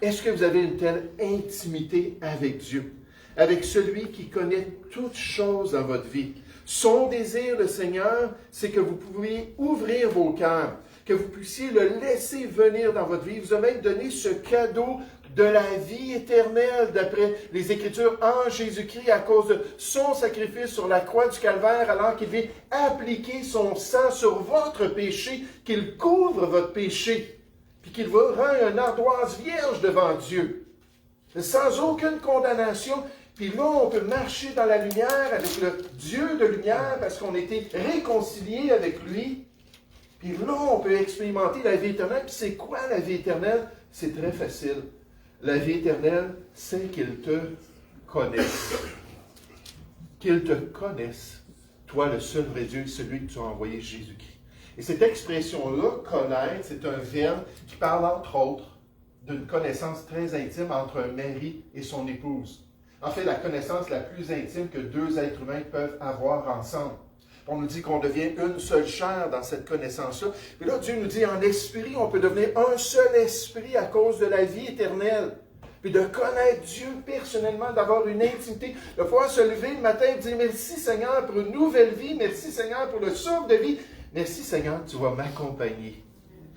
Est-ce que vous avez une telle intimité avec Dieu? Avec celui qui connaît toutes choses dans votre vie. Son désir, le Seigneur, c'est que vous pouviez ouvrir vos cœurs, que vous puissiez le laisser venir dans votre vie. Il vous a même donné ce cadeau de la vie éternelle, d'après les Écritures, en Jésus-Christ, à cause de son sacrifice sur la croix du Calvaire, alors qu'il vient appliquer son sang sur votre péché, qu'il couvre votre péché, puis qu'il vous rend une ardoise vierge devant Dieu, sans aucune condamnation. Puis là, on peut marcher dans la lumière avec le Dieu de lumière parce qu'on a été réconciliés avec lui. Puis là, on peut expérimenter la vie éternelle. Puis c'est quoi la vie éternelle? C'est très facile. La vie éternelle, c'est qu'il te connaisse. Qu'il te connaisse. Toi, le seul vrai Dieu, celui que tu as envoyé, Jésus-Christ. Et cette expression-là, connaître, c'est un verbe qui parle entre autres d'une connaissance très intime entre un mari et son épouse. En fait, la connaissance la plus intime que deux êtres humains peuvent avoir ensemble. On nous dit qu'on devient une seule chair dans cette connaissance-là. Puis là, Dieu nous dit, en esprit, on peut devenir un seul esprit à cause de la vie éternelle. Puis de connaître Dieu personnellement, d'avoir une intimité, de pouvoir se lever le matin et dire, merci Seigneur pour une nouvelle vie, merci Seigneur pour le souffle de vie, merci Seigneur, tu vas m'accompagner.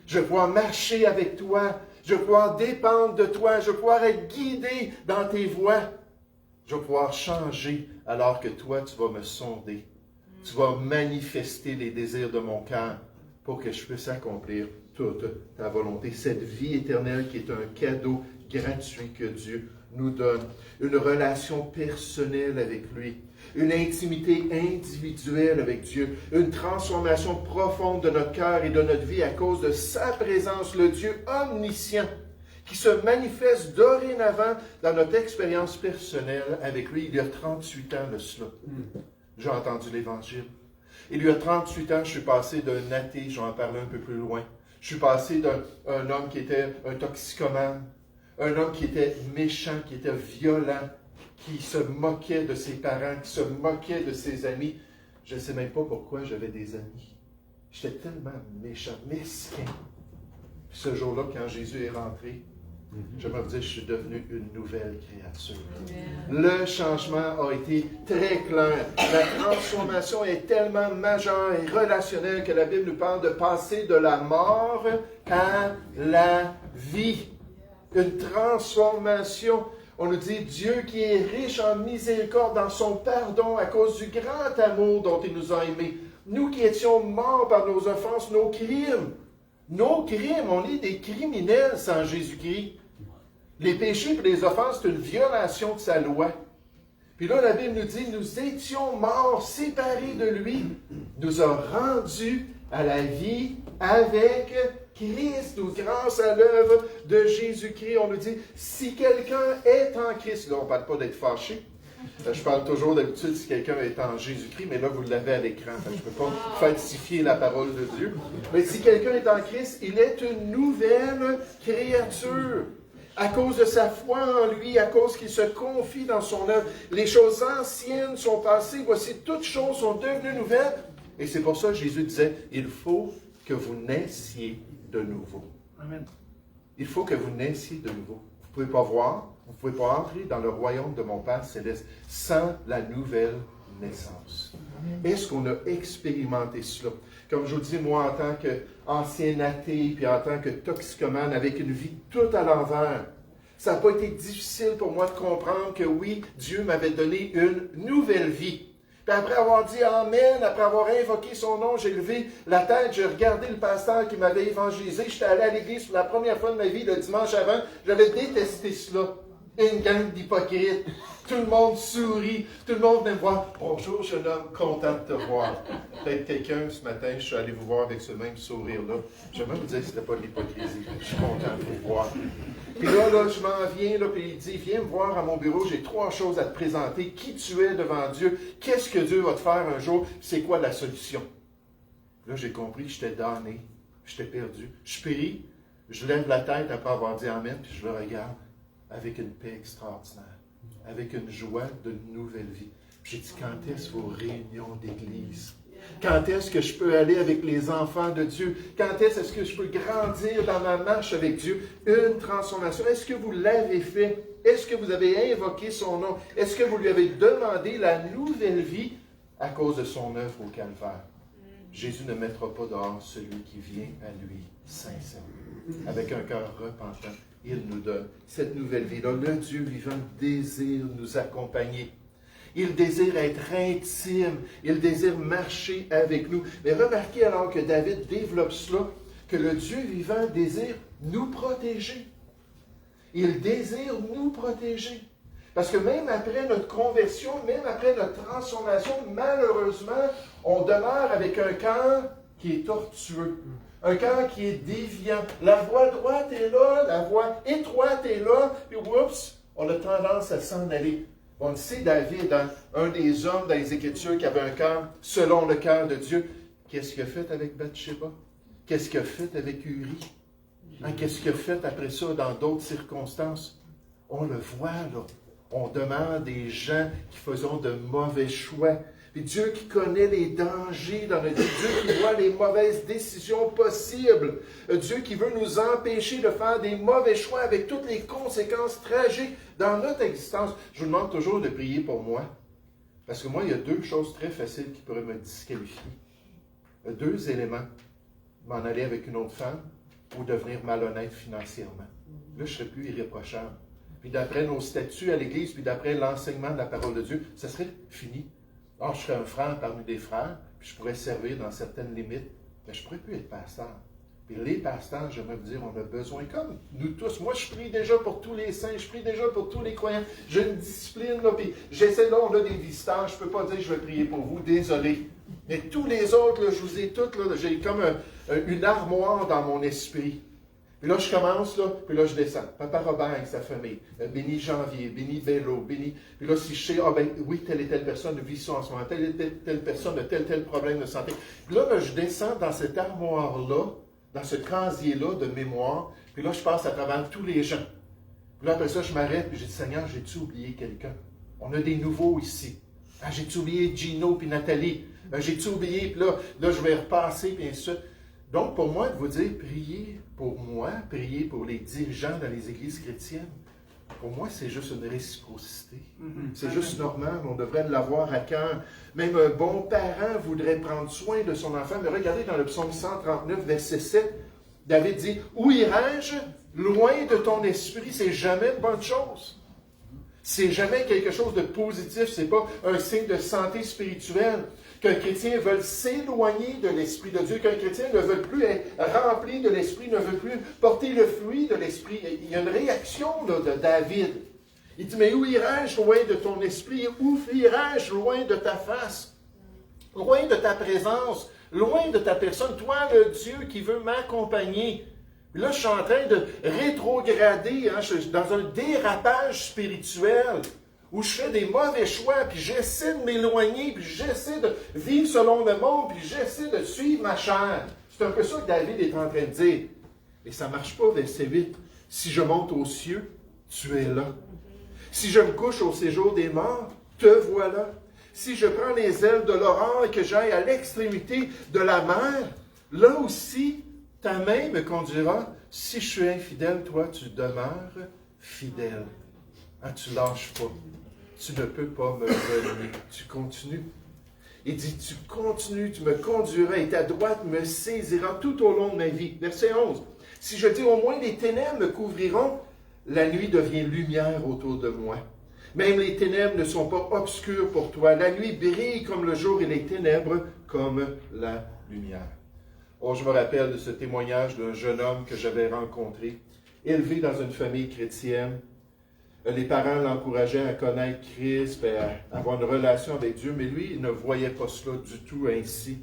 Je vais pouvoir marcher avec toi, je vais pouvoir dépendre de toi, je vais pouvoir être guidé dans tes voies. Je vais pouvoir changer alors que toi, tu vas me sonder. Tu vas manifester les désirs de mon cœur pour que je puisse accomplir toute ta volonté. Cette vie éternelle qui est un cadeau gratuit que Dieu nous donne. Une relation personnelle avec lui. Une intimité individuelle avec Dieu. Une transformation profonde de notre cœur et de notre vie à cause de sa présence, le Dieu omniscient, qui se manifeste dorénavant dans notre expérience personnelle avec lui. Il y a 38 ans de cela. J'ai entendu l'Évangile. Il y a 38 ans, je suis passé d'un athée, je vais en parler un peu plus loin. Je suis passé d'un homme qui était un toxicomane, un homme qui était méchant, qui était violent, qui se moquait de ses parents, qui se moquait de ses amis. Je ne sais même pas pourquoi j'avais des amis. J'étais tellement méchant, mesquin. Puis ce jour-là, quand Jésus est rentré, je me disais, je suis devenu une nouvelle créature. Le changement a été très clair. La transformation est tellement majeure et relationnelle que la Bible nous parle de passer de la mort à la vie. Une transformation. On nous dit Dieu qui est riche en miséricorde dans son pardon à cause du grand amour dont il nous a aimés. Nous qui étions morts par nos offenses, nos crimes. Nos crimes, on est des criminels sans Jésus-Christ. Les péchés et les offenses, c'est une violation de sa loi. Puis là, la Bible nous dit, nous étions morts, séparés de lui, nous a rendus à la vie avec Christ, ou grâce à l'œuvre de Jésus-Christ. On nous dit, si quelqu'un est en Christ, là on ne parle pas d'être fâché, je parle toujours d'habitude si quelqu'un est en Jésus-Christ, mais là vous l'avez à l'écran, je ne peux pas falsifier la parole de Dieu. Mais si quelqu'un est en Christ, il est une nouvelle créature. À cause de sa foi en lui, à cause qu'il se confie dans son œuvre, les choses anciennes sont passées, voici toutes choses sont devenues nouvelles. Et c'est pour ça que Jésus disait, il faut que vous naissiez de nouveau. Amen. Il faut que vous naissiez de nouveau. Vous ne pouvez pas voir, vous ne pouvez pas entrer dans le royaume de mon Père céleste sans la nouvelle naissance. Est-ce qu'on a expérimenté cela? Comme je vous dis, moi, en tant qu'ancien athée, puis en tant que toxicomane, avec une vie tout à l'envers, ça n'a pas été difficile pour moi de comprendre que oui, Dieu m'avait donné une nouvelle vie. Puis après avoir dit Amen, après avoir invoqué son nom, j'ai levé la tête, j'ai regardé le pasteur qui m'avait évangélisé. J'étais allé à l'église pour la première fois de ma vie le dimanche avant. J'avais détesté cela. Une gang d'hypocrites. Tout le monde sourit. Tout le monde venait me voir. Bonjour, jeune homme, content de te voir. Peut-être quelqu'un ce matin, je suis allé vous voir avec ce même sourire-là. J'aimerais vous dire que ce n'était pas de l'hypocrisie. Je suis content de vous voir. Puis là, je m'en viens, là, puis il dit, viens me voir à mon bureau, j'ai 3 choses à te présenter. Qui tu es devant Dieu? Qu'est-ce que Dieu va te faire un jour? C'est quoi la solution? Là, j'ai compris que j'étais damné. J'étais perdu. Je prie, je lève la tête après avoir dit Amen, puis je le regarde avec une paix extraordinaire, avec une joie d'une nouvelle vie. J'ai dit, quand est-ce vos réunions d'église? Quand est-ce que je peux aller avec les enfants de Dieu? Quand est-ce que je peux grandir dans ma marche avec Dieu? Une transformation. Est-ce que vous l'avez fait? Est-ce que vous avez invoqué son nom? Est-ce que vous lui avez demandé la nouvelle vie à cause de son œuvre au calvaire? Jésus ne mettra pas dehors celui qui vient à lui sincèrement, avec un cœur repentant. Il nous donne cette nouvelle vie-là. Le Dieu vivant désire nous accompagner. Il désire être intime. Il désire marcher avec nous. Mais remarquez alors que David développe cela, que le Dieu vivant désire nous protéger. Il désire nous protéger. Parce que même après notre conversion, même après notre transformation, malheureusement, on demeure avec un cœur qui est tortueux. Un cœur qui est déviant. La voie droite est là, la voie étroite est là, puis oups, on a tendance à s'en aller. On le sait, David, un des hommes dans les Écritures qui avait un cœur selon le cœur de Dieu, qu'est-ce qu'il a fait avec Bathsheba? Qu'est-ce qu'il a fait avec Uri? Qu'est-ce qu'il a fait après ça dans d'autres circonstances? On le voit, là. On demande des gens qui faisons de mauvais choix. Puis Dieu qui connaît les dangers dans notre vie, Dieu qui voit les mauvaises décisions possibles, Dieu qui veut nous empêcher de faire des mauvais choix avec toutes les conséquences tragiques dans notre existence. Je vous demande toujours de prier pour moi, parce que moi, il y a 2 choses très faciles qui pourraient me disqualifier. 2 éléments. M'en aller avec une autre femme ou devenir malhonnête financièrement. Là, je ne serais plus irréprochable. Puis d'après nos statuts à l'Église, puis d'après l'enseignement de la parole de Dieu, ça serait fini. Alors, je serais un frère parmi des frères, puis je pourrais servir dans certaines limites, mais je ne pourrais plus être pasteur. Puis les pasteurs, j'aimerais vous dire, on a besoin, comme nous tous. Moi, je prie déjà pour tous les saints, je prie déjà pour tous les croyants. J'ai une discipline, là, puis j'essaie, là, on a des visiteurs, je ne peux pas dire, je vais prier pour vous, désolé. Mais tous les autres, là, je vous ai toutes, là, j'ai comme une armoire dans mon esprit. Puis là, je commence, là, puis là, je descends. Papa Robert avec sa famille, béni Janvier, béni Bello, béni... Puis là, si je sais, oui, telle et telle personne vit ça en ce moment, telle et telle personne a tel problème de santé. Puis là, je descends dans cette armoire-là, dans ce casier-là de mémoire, puis là, je passe à travers tous les gens. Puis là, après ça, je m'arrête, puis je dis, Seigneur, j'ai-tu oublié quelqu'un? On a des nouveaux ici. J'ai-tu oublié Gino puis Nathalie? J'ai-tu oublié? Puis là, je vais repasser, puis ainsi de suite. Donc, pour moi, de vous dire, priez pour moi, priez pour les dirigeants dans les églises chrétiennes, pour moi, c'est juste une réciprocité. C'est juste normal, on devrait l'avoir à cœur. Même un bon parent voudrait prendre soin de son enfant. Mais regardez dans le psaume 139, verset 7, David dit, « Où irai-je? Loin de ton esprit. » C'est jamais une bonne chose. C'est jamais quelque chose de positif. C'est pas un signe de santé spirituelle. Qu'un chrétien veuille s'éloigner de l'Esprit de Dieu, qu'un chrétien ne veut plus être rempli de l'Esprit, ne veut plus porter le fruit de l'Esprit. Il y a une réaction là, de David. Il dit, mais où irai-je loin de ton esprit? Où fuirai-je loin de ta face? Loin de ta présence, loin de ta personne, toi le Dieu qui veut m'accompagner. Là, je suis en train de rétrograder, je suis dans un dérapage spirituel, où je fais des mauvais choix, puis j'essaie de m'éloigner, puis j'essaie de vivre selon le monde, puis j'essaie de suivre ma chair. C'est un peu ça que David est en train de dire. Mais ça ne marche pas, verset 8. Si je monte aux cieux, tu es là. Si je me couche au séjour des morts, te voilà. Si je prends les ailes de l'aurore et que j'aille à l'extrémité de la mer, là aussi, ta main me conduira. Si je suis infidèle, toi, tu demeures fidèle. Tu ne lâches pas. Tu ne peux pas me renier. Tu continues. Il dit, tu continues, tu me conduiras et ta droite me saisira tout au long de ma vie. Verset 11. Si je dis au moins les ténèbres me couvriront, la nuit devient lumière autour de moi. Même les ténèbres ne sont pas obscures pour toi. La nuit brille comme le jour et les ténèbres comme la lumière. Oh, je me rappelle de ce témoignage d'un jeune homme que j'avais rencontré, élevé dans une famille chrétienne. Les parents l'encourageaient à connaître Christ et à avoir une relation avec Dieu, mais lui, il ne voyait pas cela du tout ainsi.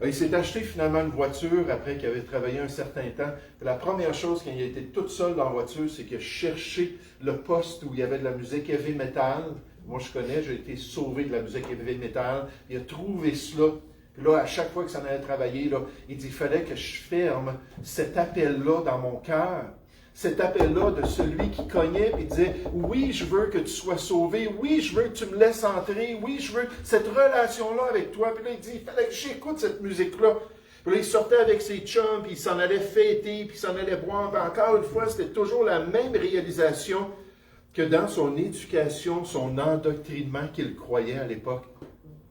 Il s'est acheté finalement une voiture après qu'il avait travaillé un certain temps. La première chose, quand il était tout seul dans la voiture, c'est qu'il a cherché le poste où il y avait de la musique heavy metal. Moi, je connais, j'ai été sauvé de la musique heavy metal. Il a trouvé cela. Puis là, à chaque fois que ça en allait travailler, là, il dit, il fallait que je ferme cet appel-là dans mon cœur. Cet appel-là de celui qui cognait et disait, oui, je veux que tu sois sauvé, oui, je veux que tu me laisses entrer, oui, je veux cette relation-là avec toi. Puis là, il dit, il fallait que j'écoute cette musique-là. Puis là, il sortait avec ses chums, puis il s'en allait fêter, puis il s'en allait boire. Puis encore une fois, c'était toujours la même réalisation que dans son éducation, son endoctrinement qu'il croyait à l'époque,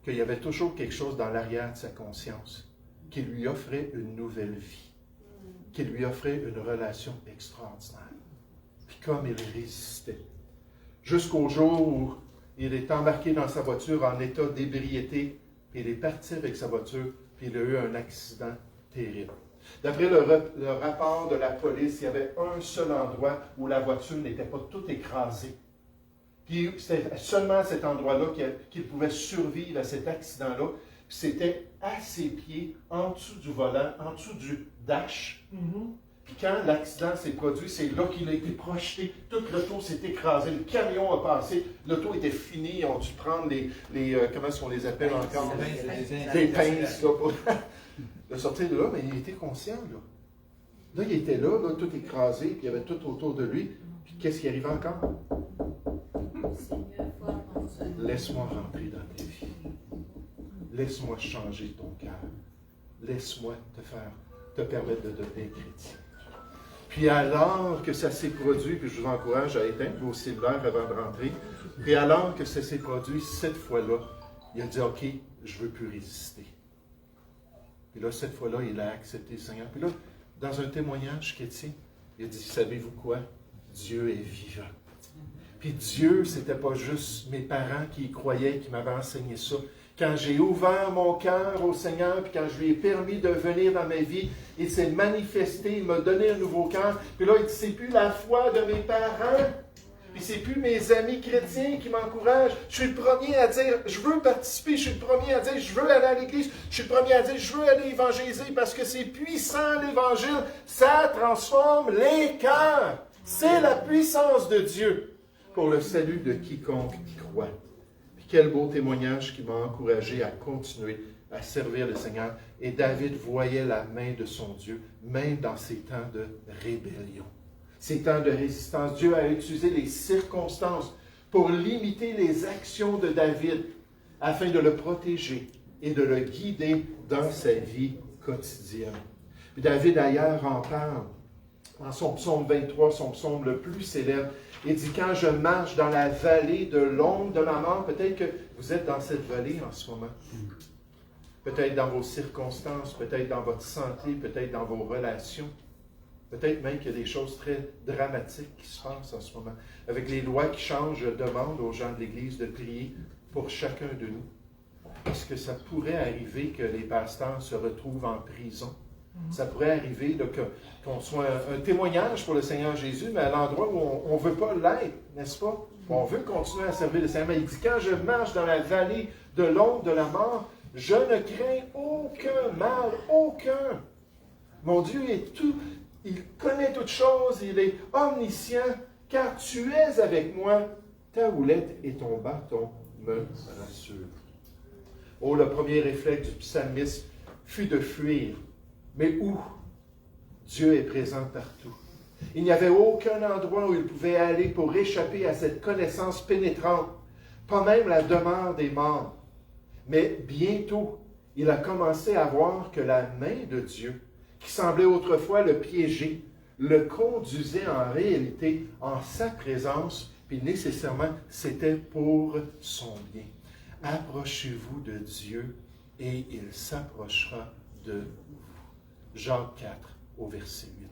qu'il y avait toujours quelque chose dans l'arrière de sa conscience qui lui offrait une nouvelle vie, qui lui offrait une relation extraordinaire. Puis comme il résistait, jusqu'au jour où il est embarqué dans sa voiture en état d'ébriété, puis il est parti avec sa voiture, puis il a eu un accident terrible. D'après le rapport de la police, il y avait un seul endroit où la voiture n'était pas toute écrasée. Puis c'était seulement à cet endroit-là qu'il pouvait survivre à cet accident-là. C'était à ses pieds, en dessous du volant, en dessous du dash. Puis quand l'accident s'est produit, c'est là qu'il a été projeté. Tout l'auto s'est écrasé, le camion a passé, l'auto était finie, ils ont dû prendre les comment est-ce qu'on les appelle encore? Des pinces, là, pour de sortir de là, mais il était conscient, là. Là, il était là, tout écrasé, puis il y avait tout autour de lui. Puis qu'est-ce qui arrivait encore? Laisse-moi rentrer dans ta vie. Laisse-moi changer ton cœur. Laisse-moi te permettre de devenir chrétien. Puis alors que ça s'est produit, puis je vous encourage à éteindre vos cellulaires avant de rentrer, puis alors que ça s'est produit cette fois-là, il a dit, OK, je ne veux plus résister. Puis là, cette fois-là, il a accepté le Seigneur. Puis là, dans un témoignage chrétien, il a dit, savez-vous quoi? Dieu est vivant. Puis Dieu, ce n'était pas juste mes parents qui y croyaient, qui m'avaient enseigné ça. Quand j'ai ouvert mon cœur au Seigneur, puis quand je lui ai permis de venir dans ma vie, il s'est manifesté, il m'a donné un nouveau cœur. Puis là, il dit, c'est plus la foi de mes parents, puis c'est plus mes amis chrétiens qui m'encouragent. Je suis le premier à dire, je veux participer, je suis le premier à dire, je veux aller à l'église, je suis le premier à dire, je veux aller évangéliser, parce que c'est puissant l'évangile, ça transforme les cœurs. C'est la puissance de Dieu pour le salut de quiconque y croit. Puis quel beau témoignage qui m'a encouragé à continuer à servir le Seigneur. Et David voyait la main de son Dieu, même dans ces temps de rébellion, ces temps de résistance. Dieu a utilisé les circonstances pour limiter les actions de David, afin de le protéger et de le guider dans sa vie quotidienne. Puis David, ailleurs, en parle. Dans son psaume 23, son psaume le plus célèbre, il dit, quand je marche dans la vallée de l'ombre de la mort, peut-être que vous êtes dans cette vallée en ce moment. Peut-être dans vos circonstances, peut-être dans votre santé, peut-être dans vos relations. Peut-être même qu'il y a des choses très dramatiques qui se passent en ce moment. Avec les lois qui changent, je demande aux gens de l'Église de prier pour chacun de nous. Parce que ça pourrait arriver que les pasteurs se retrouvent en prison. Ça pourrait arriver là, qu'on soit un témoignage pour le Seigneur Jésus, mais à l'endroit où on ne veut pas l'être, n'est-ce pas? On veut continuer à servir le Seigneur. Mais il dit, quand je marche dans la vallée de l'ombre de la mort, je ne crains aucun mal, aucun. Mon Dieu est tout, il connaît toutes choses, il est omniscient, car tu es avec moi, ta houlette et ton bâton me rassurent. Oh, le premier réflexe du psalmiste fut de fuir. Mais où? Dieu est présent partout. Il n'y avait aucun endroit où il pouvait aller pour échapper à cette connaissance pénétrante, pas même la demeure des morts. Mais bientôt, il a commencé à voir que la main de Dieu, qui semblait autrefois le piéger, le conduisait en réalité en sa présence, puis nécessairement, c'était pour son bien. Approchez-vous de Dieu et il s'approchera de vous. Jacques 4, au verset 8.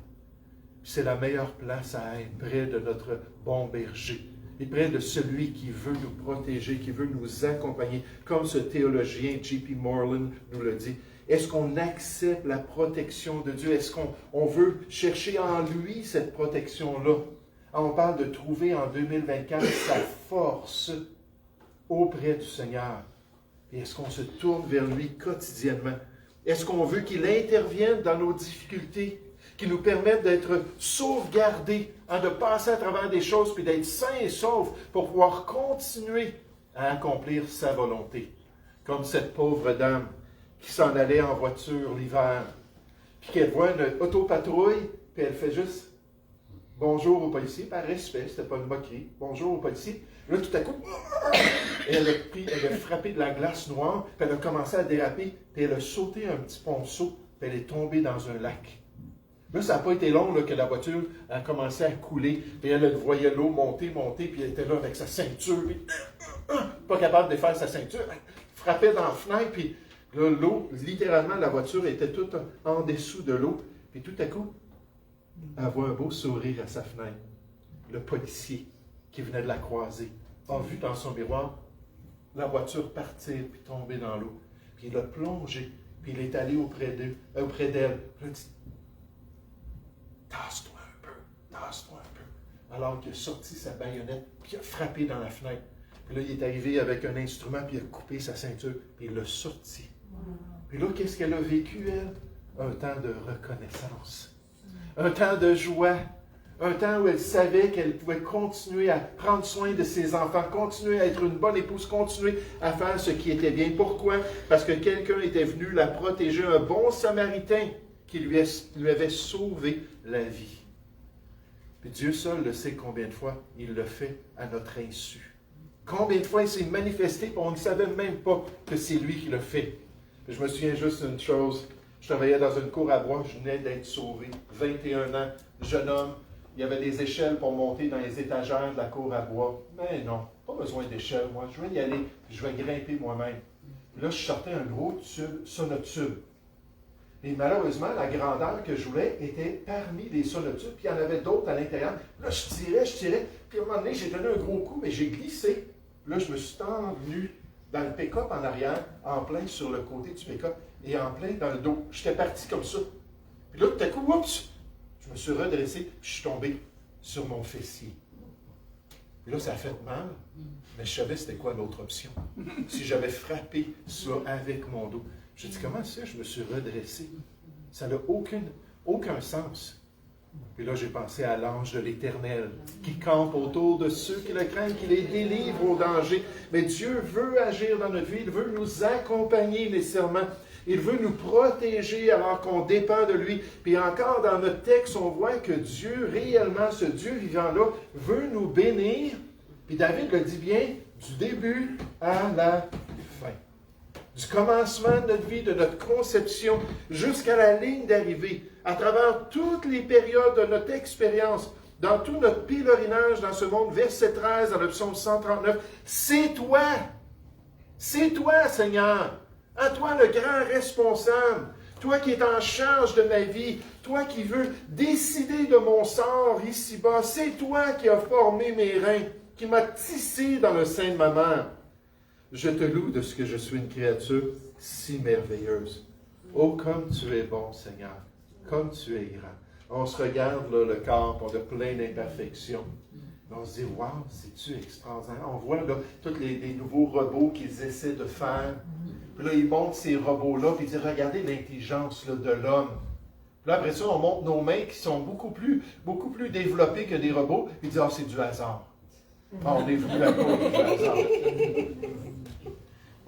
C'est la meilleure place à être près de notre bon berger, et près de celui qui veut nous protéger, qui veut nous accompagner, comme ce théologien J.P. Moreland nous le dit. Est-ce qu'on accepte la protection de Dieu? Est-ce qu'on veut chercher en lui cette protection-là? On parle de trouver en 2024 sa force auprès du Seigneur. Et est-ce qu'on se tourne vers lui quotidiennement? Est-ce qu'on veut qu'il intervienne dans nos difficultés, qu'il nous permette d'être sauvegardés, de passer à travers des choses, puis d'être sains et saufs pour pouvoir continuer à accomplir sa volonté? Comme cette pauvre dame qui s'en allait en voiture l'hiver, puis qu'elle voit une autopatrouille, puis elle fait juste « bonjour aux policiers », par respect, c'était pas une moquerie, « bonjour aux policiers ». Là, tout à coup, elle a frappé de la glace noire, puis elle a commencé à déraper, puis elle a sauté un petit ponceau, puis elle est tombée dans un lac. Là, ça n'a pas été long là, que la voiture a commencé à couler, puis elle voyait l'eau monter, puis elle était là avec sa ceinture, puis, pas capable de faire sa ceinture, elle frappait dans la fenêtre, puis là, l'eau, littéralement, la voiture était toute en dessous de l'eau, puis tout à coup, elle voit un beau sourire à sa fenêtre. Le policier qui venait de la croiser a vu dans son miroir la voiture partir puis tomber dans l'eau. Puis il a plongé, puis il est allé auprès d'elle. Il a dit « tasse-toi un peu, tasse-toi un peu ». Alors qu'il a sorti sa baïonnette, puis il a frappé dans la fenêtre. Puis là, il est arrivé avec un instrument, puis il a coupé sa ceinture, puis il l'a sorti. Puis là, qu'est-ce qu'elle a vécu, elle? Un temps de reconnaissance, un temps de joie, un temps où elle savait qu'elle pouvait continuer à prendre soin de ses enfants, continuer à être une bonne épouse, continuer à faire ce qui était bien. Pourquoi? Parce que quelqu'un était venu la protéger, un bon Samaritain qui lui avait sauvé la vie. Puis Dieu seul le sait combien de fois il le fait à notre insu. Combien de fois il s'est manifesté et on ne savait même pas que c'est lui qui le fait. Puis je me souviens juste d'une chose. Je travaillais dans une cour à bois, je venais d'être sauvé, 21 ans, jeune homme. Il y avait des échelles pour monter dans les étagères de la cour à bois. Mais non, pas besoin d'échelles, moi. Je vais y aller, je vais grimper moi-même. Là, je sortais un gros tube, sonotube. Et malheureusement, la grandeur que je voulais était parmi les sonotubes, puis il y en avait d'autres à l'intérieur. Là, je tirais, puis à un moment donné, j'ai donné un gros coup, mais j'ai glissé. Là, je me suis tendu dans le pick-up en arrière, en plein sur le côté du pick-up, et en plein dans le dos. J'étais parti comme ça. Puis là, tout à coup, oups! Je me suis redressé, puis je suis tombé sur mon fessier. Puis là, ça a fait mal, mais je savais c'était quoi l'autre option. Si j'avais frappé ça avec mon dos. J'ai dit, comment ça, je me suis redressé? Ça n'a aucun sens. Puis là, j'ai pensé à l'ange de l'Éternel qui campe autour de ceux qui le craignent, qui les délivre au danger. Mais Dieu veut agir dans notre vie, il veut nous accompagner nécessairement. Il veut nous protéger alors qu'on dépend de lui. Puis encore dans notre texte, on voit que Dieu, réellement, ce Dieu vivant-là, veut nous bénir. Puis David le dit bien, du début à la fin. Du commencement de notre vie, de notre conception, jusqu'à la ligne d'arrivée, à travers toutes les périodes de notre expérience, dans tout notre pèlerinage dans ce monde, verset 13 dans le psaume 139, c'est toi, Seigneur. À toi le grand responsable, toi qui es en charge de ma vie, toi qui veux décider de mon sort ici-bas, c'est toi qui as formé mes reins, qui m'as tissé dans le sein de ma mère. Je te loue de ce que je suis une créature si merveilleuse. Oh, comme tu es bon, Seigneur, comme tu es grand. On se regarde là, le corps, on a plein d'imperfections. On se dit, wow, c'est-tu extraordinaire? On voit là tous les nouveaux robots qu'ils essaient de faire. Puis là, ils montrent ces robots-là, puis ils disent, regardez l'intelligence là, de l'homme. Puis là, après ça, on montre nos mains qui sont beaucoup plus développées que des robots, puis ils disent, ah, c'est du hasard. Ah, on est venu à cause du hasard.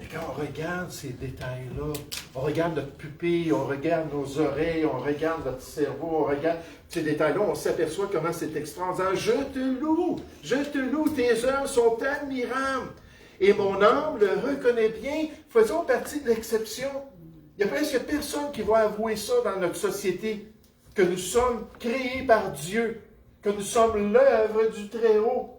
Et quand on regarde ces détails-là, on regarde notre pupille, on regarde nos oreilles, on regarde notre cerveau, on regarde ces détails-là, on s'aperçoit comment c'est extraordinaire. Je te loue, tes œuvres sont admirables. Et mon âme le reconnaît bien, faisons partie de l'exception. Il n'y a presque personne qui va avouer ça dans notre société, que nous sommes créés par Dieu, que nous sommes l'œuvre du Très-Haut.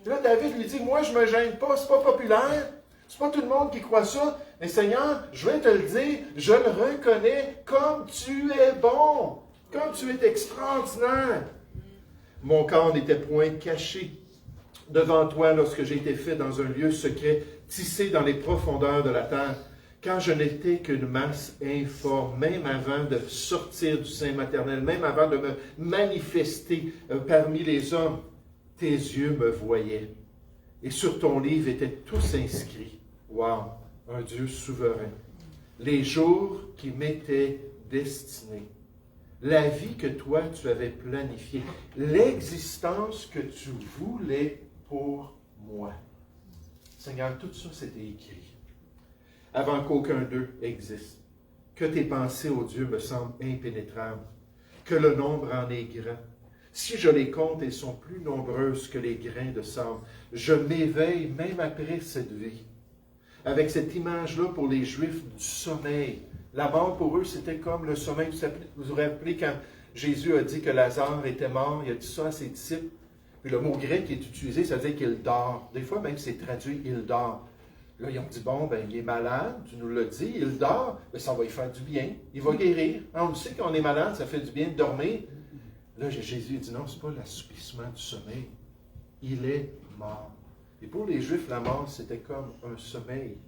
Et là, David lui dit, moi, je ne me gêne pas, c'est pas populaire, c'est pas tout le monde qui croit ça, mais Seigneur, je vais te le dire, je le reconnais comme tu es bon, comme tu es extraordinaire. Mon corps n'était point caché devant toi lorsque j'ai été fait dans un lieu secret, tissé dans les profondeurs de la terre, quand je n'étais qu'une masse informe, même avant de sortir du sein maternel, même avant de me manifester parmi les hommes, tes yeux me voyaient. Et sur ton livre étaient tous inscrits. Wow, un Dieu souverain. Les jours qui m'étaient destinés. La vie que toi, tu avais planifiée. L'existence que tu voulais pour moi. Seigneur, tout ça, c'était écrit. Avant qu'aucun d'eux existe. Que tes pensées, ô Dieu, me semblent impénétrables. Que le nombre en est grand. Si je les compte, elles sont plus nombreuses que les grains de sable. Je m'éveille même après cette vie. Avec cette image-là pour les Juifs du sommeil. La mort pour eux, c'était comme le sommeil. Vous vous rappelez quand Jésus a dit que Lazare était mort, il a dit ça à ses disciples. Puis le mot grec qui est utilisé, ça veut dire qu'il dort. Des fois même, c'est traduit « il dort ». Là, ils ont dit, bon, ben, il est malade, tu nous l'as dit, il dort, ben, ça va lui faire du bien, il va guérir. On le sait qu'on est malade, ça fait du bien de dormir. Là, Jésus dit, non, ce n'est pas l'assouplissement du sommeil. Il est mort. Et pour les Juifs, la mort, c'était comme un sommeil.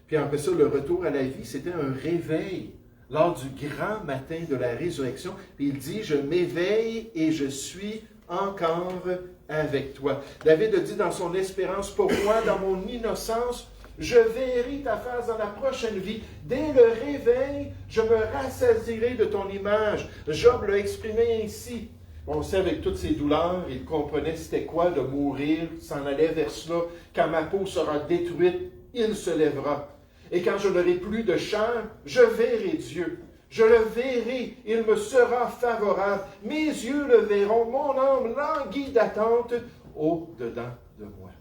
Puis après ça, le retour à la vie, c'était un réveil lors du grand matin de la résurrection. Puis il dit, je m'éveille et je suis encore avec toi. David a dit dans son espérance, pour moi, dans mon innocence, je verrai ta face dans la prochaine vie. Dès le réveil, je me rassasierai de ton image. Job l'a exprimé ainsi. On sait avec toutes ses douleurs, il comprenait c'était quoi de mourir, s'en allait vers cela. Quand ma peau sera détruite, il se lèvera. Et quand je n'aurai plus de chair, je verrai Dieu. Je le verrai, il me sera favorable. Mes yeux le verront, mon âme languit d'attente au-dedans de moi.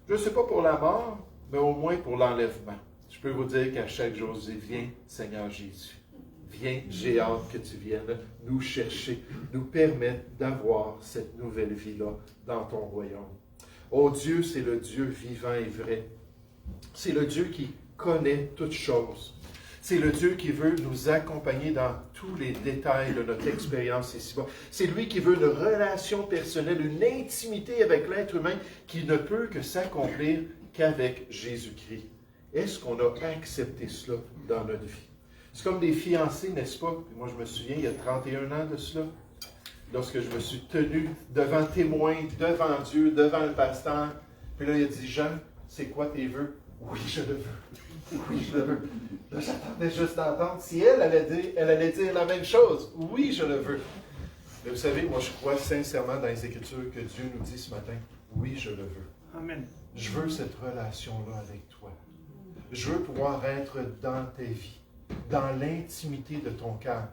Je ne sais pas pour la mort, mais au moins pour l'enlèvement. Je peux vous dire qu'à chaque jour, je dis, viens Seigneur Jésus. Viens, j'ai hâte que tu viennes nous chercher, nous permettre d'avoir cette nouvelle vie-là dans ton royaume. Oh Dieu, c'est le Dieu vivant et vrai. C'est le Dieu qui connaît toutes choses. C'est le Dieu qui veut nous accompagner dans tous les détails de notre expérience ici-bas. C'est lui qui veut une relation personnelle, une intimité avec l'être humain qui ne peut que s'accomplir qu'avec Jésus-Christ. Est-ce qu'on a accepté cela dans notre vie? C'est comme des fiancés, n'est-ce pas? Puis moi, je me souviens, il y a 31 ans de cela, lorsque je me suis tenu devant témoin, devant Dieu, devant le pasteur. Puis là, il a dit, Jean, c'est quoi tes vœux? Oui, je le veux. Oui, je le veux. Là, j'attendais juste d'entendre si elle allait dire la même chose. Oui, je le veux. Mais vous savez, moi, je crois sincèrement dans les Écritures que Dieu nous dit ce matin, oui, je le veux. Amen. Je veux cette relation-là avec toi. Je veux pouvoir être dans ta vie, dans l'intimité de ton cœur.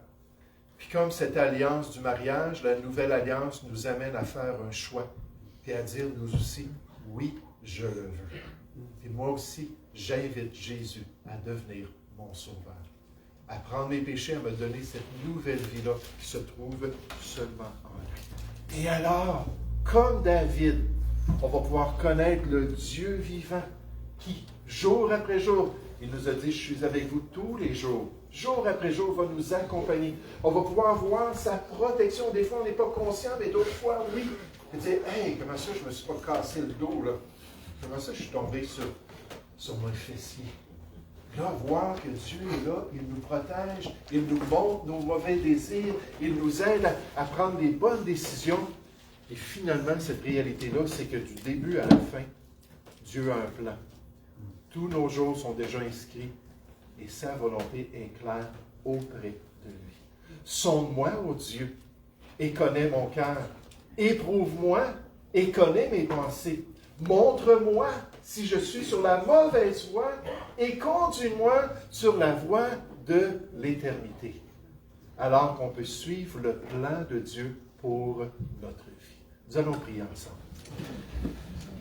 Puis comme cette alliance du mariage, la nouvelle alliance nous amène à faire un choix, puis à dire nous aussi, oui, je le veux. Et moi aussi, j'invite Jésus à devenir mon sauveur, à prendre mes péchés, à me donner cette nouvelle vie-là qui se trouve seulement en lui. Et alors, comme David, on va pouvoir connaître le Dieu vivant qui, jour après jour, il nous a dit, je suis avec vous tous les jours. Jour après jour, va nous accompagner. On va pouvoir voir sa protection. Des fois, on n'est pas conscient, mais d'autres fois, oui. Et dire, hey, comment ça, je ne me suis pas cassé le dos, là? Comment ça, je suis tombé sur mon fessier? Là, voir que Dieu est là, il nous protège, il nous montre nos mauvais désirs, il nous aide à prendre les bonnes décisions. Et finalement, cette réalité-là, c'est que du début à la fin, Dieu a un plan. Tous nos jours sont déjà inscrits et sa volonté est claire auprès de lui. Sonde-moi, ô Dieu, et connais mon cœur. Éprouve-moi et connais mes pensées. Montre-moi si je suis sur la mauvaise voie et conduis-moi sur la voie de l'éternité. Alors qu'on peut suivre le plan de Dieu pour notre vie. Nous allons prier ensemble.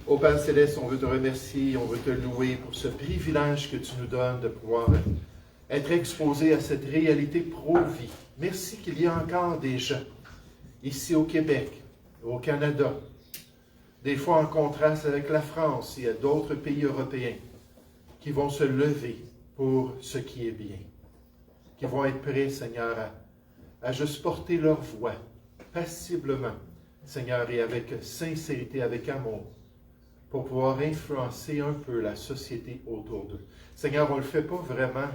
Ô Père Céleste, on veut te remercier, on veut te louer pour ce privilège que tu nous donnes de pouvoir être exposé à cette réalité pro-vie. Merci qu'il y a encore des gens ici au Québec, au Canada, des fois en contraste avec la France et d'autres pays européens, qui vont se lever pour ce qui est bien, qui vont être prêts, Seigneur, à juste porter leur voix passiblement, Seigneur, et avec sincérité, avec amour, pour pouvoir influencer un peu la société autour d'eux. Seigneur, on ne le fait pas vraiment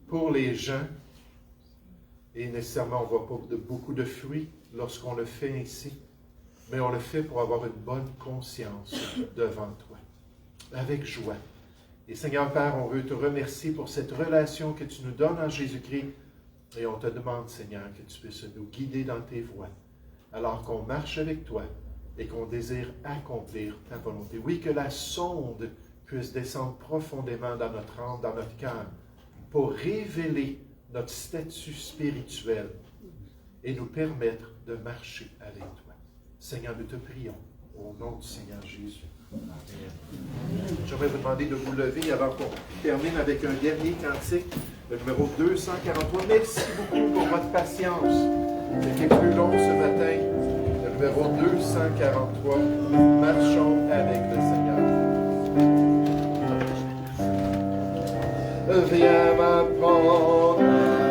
pour les gens et nécessairement on ne voit pas beaucoup de fruits lorsqu'on le fait ainsi, mais on le fait pour avoir une bonne conscience devant toi, avec joie. Et Seigneur Père, on veut te remercier pour cette relation que tu nous donnes en Jésus-Christ et on te demande, Seigneur, que tu puisses nous guider dans tes voies alors qu'on marche avec toi et qu'on désire accomplir ta volonté. Oui, que la sonde puisse descendre profondément dans notre âme, dans notre cœur, pour révéler notre statut spirituel et nous permettre de marcher avec toi. Seigneur, nous te prions au nom du Seigneur Jésus. Amen. J'aimerais vous demander de vous lever avant qu'on termine avec un dernier cantique, le numéro 243. Merci beaucoup pour votre patience. C'était plus long ce matin. Le numéro 243. Marchons avec le Seigneur. Viens m'apprendre